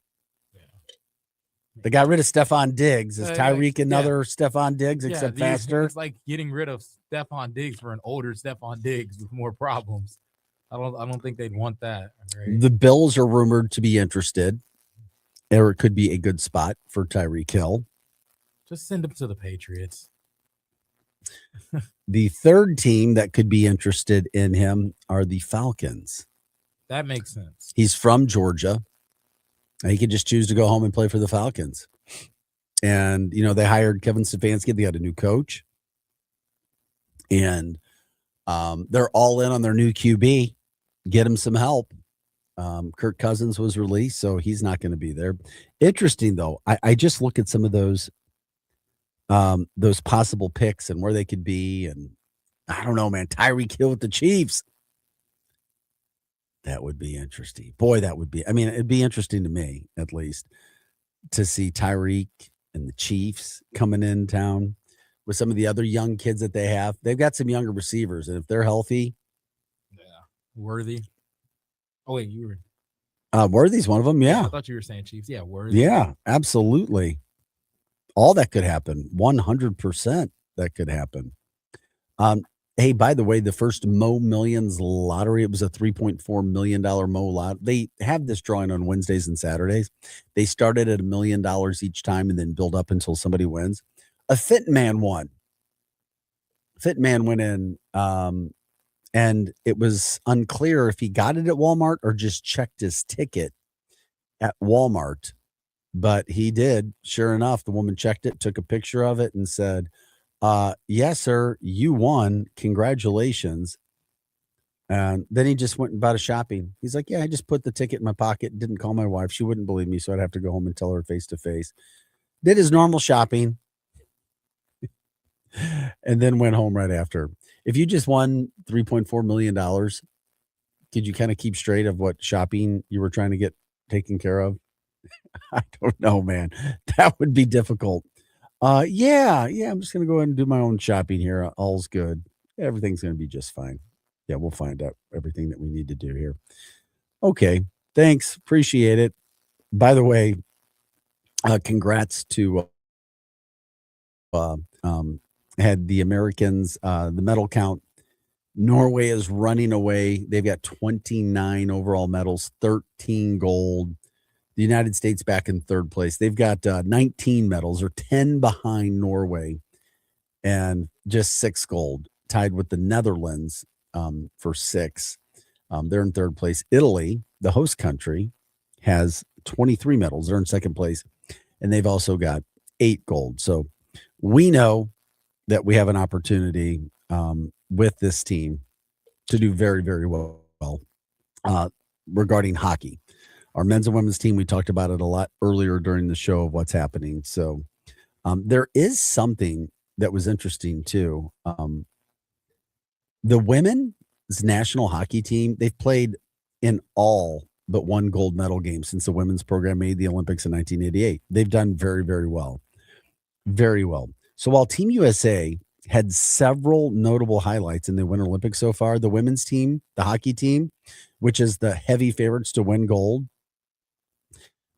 They got rid of Stephon Diggs. Is Tyreek another Stephon Diggs except faster? It's like getting rid of Stephon Diggs for an older Stephon Diggs with more problems. I don't think they'd want that. Right? The Bills are rumored to be interested, or it could be a good spot for Tyreek Hill. Just send him to the Patriots. The third team that could be interested in him are the Falcons. That makes sense. He's from Georgia. He could just choose to go home and play for the Falcons. And, they hired Kevin Stefanski. They got a new coach. And they're all in on their new QB. Get him some help. Kirk Cousins was released, so he's not going to be there. Interesting, though. I just look at some of those possible picks and where they could be. And I don't know, man. Tyreek Hill with the Chiefs. That would be interesting. Boy, that would be. It'd be interesting to me, at least, to see Tyreek and the Chiefs coming in town with some of the other young kids that they have. They've got some younger receivers, and if they're healthy. Worthy. Oh, wait, you were. Worthy's one of them, yeah. I thought you were saying Chiefs. Yeah, Worthy. Yeah, absolutely. All that could happen. 100% that could happen. Hey, by the way, the first Mo Millions lottery, it was a $3.4 million Mo lot. They have this drawing on Wednesdays and Saturdays. They started at $1 million each time and then build up until somebody wins. A Fit Man won. Fit Man went in, and it was unclear if he got it at Walmart or just checked his ticket at Walmart. But he did. Sure enough, the woman checked it, took a picture of it, and said, yes, sir, you won. Congratulations. And then he just went and bought a shopping. He's like, yeah, I just put the ticket in my pocket, didn't call my wife. She wouldn't believe me, so I'd have to go home and tell her face to face. Did his normal shopping and then went home right after. If you just won $3.4 million, could you kind of keep straight of what shopping you were trying to get taken care of? I don't know, man. That would be difficult. Yeah, I'm just going to go ahead and do my own shopping here. All's good. Everything's going to be just fine. Yeah, we'll find out everything that we need to do here. Okay, thanks. Appreciate it. By the way, congrats to had the Americans, the medal count. Norway is running away. They've got 29 overall medals, 13 gold. The United States back in third place. They've got 19 medals, or 10 behind Norway, and just 6 gold, tied with the Netherlands for 6. They're in third place. Italy, the host country, has 23 medals. They're in second place, and they've also got 8 gold. So we know that we have an opportunity with this team to do very, very well regarding hockey. Our men's and women's team, we talked about it a lot earlier during the show of what's happening. So there is something that was interesting too. The women's national hockey team, they've played in all but one gold medal game since the women's program made the Olympics in 1988. They've done very, very well. Very well. So while Team USA had several notable highlights in the Winter Olympics so far, the women's team, the hockey team, which is the heavy favorites to win gold,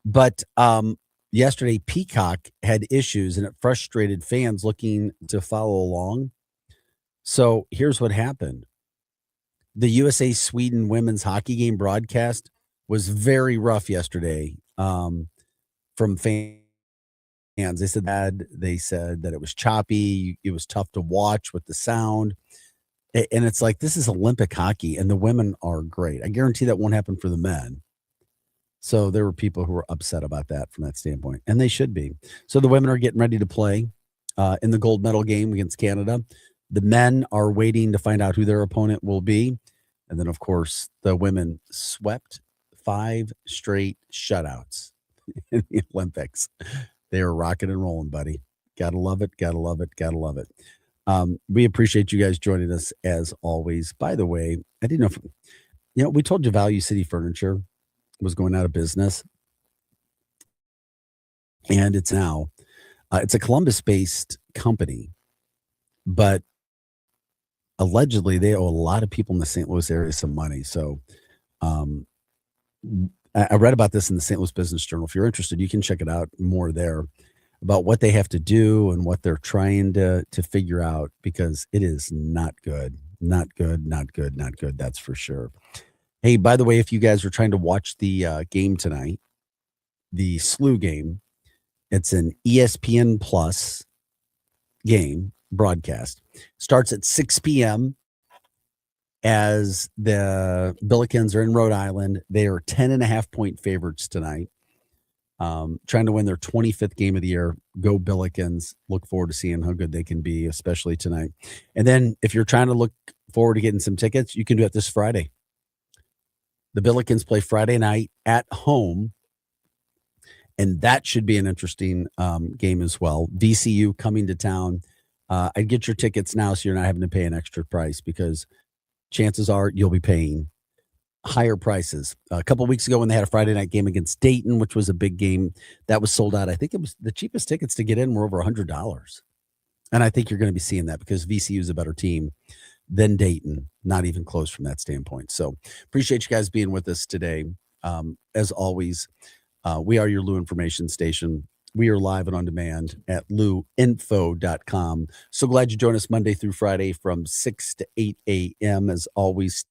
but yesterday, Peacock had issues and it frustrated fans looking to follow along. So here's what happened. The USA-Sweden women's hockey game broadcast was very rough yesterday from fans. They said that it was choppy. It was tough to watch with the sound. And it's like, this is Olympic hockey, and the women are great. I guarantee that won't happen for the men. So there were people who were upset about that from that standpoint, and they should be. So the women are getting ready to play in the gold medal game against Canada. The men are waiting to find out who their opponent will be. And then, of course, the women swept 5 straight shutouts in the Olympics. They are rocking and rolling, buddy. Gotta love it. Gotta love it. Gotta love it. We appreciate you guys joining us as always. By the way, I didn't know if, we told you Value City Furniture was going out of business. And it's now, it's a Columbus-based company, but allegedly they owe a lot of people in the St. Louis area some money. So I read about this in the St. Louis Business Journal. If you're interested, you can check it out more there about what they have to do and what they're trying to figure out, because it is not good. Not good, not good, not good. That's for sure. Hey, by the way, if you guys are trying to watch the game tonight, the SLU game, it's an ESPN Plus game broadcast. Starts at 6 p.m. as the Billikens are in Rhode Island. They are 10.5-point favorites tonight. Trying to win their 25th game of the year. Go Billikens. Look forward to seeing how good they can be, especially tonight. And then if you're trying to look forward to getting some tickets, you can do it this Friday. The Billikens play Friday night at home, and that should be an interesting game as well. VCU coming to town. I'd get your tickets now so you're not having to pay an extra price, because chances are you'll be paying higher prices. A couple of weeks ago when they had a Friday night game against Dayton, which was a big game, that was sold out. I think it was the cheapest tickets to get in were over $100. And I think you're going to be seeing that because VCU is a better team than Dayton, not even close from that standpoint. So appreciate you guys being with us today. As always, we are your Lou information station. We are live and on demand at luinfo.com. So glad you join us Monday through Friday from 6 to 8 a.m. As always,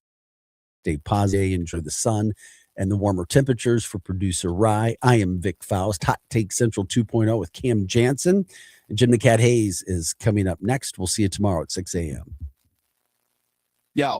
stay positive, enjoy the sun and the warmer temperatures. For producer Rye, I am Vic Faust. Hot Take Central 2.0 with Cam Jansen. And Jim the Cat Hayes is coming up next. We'll see you tomorrow at 6 a.m.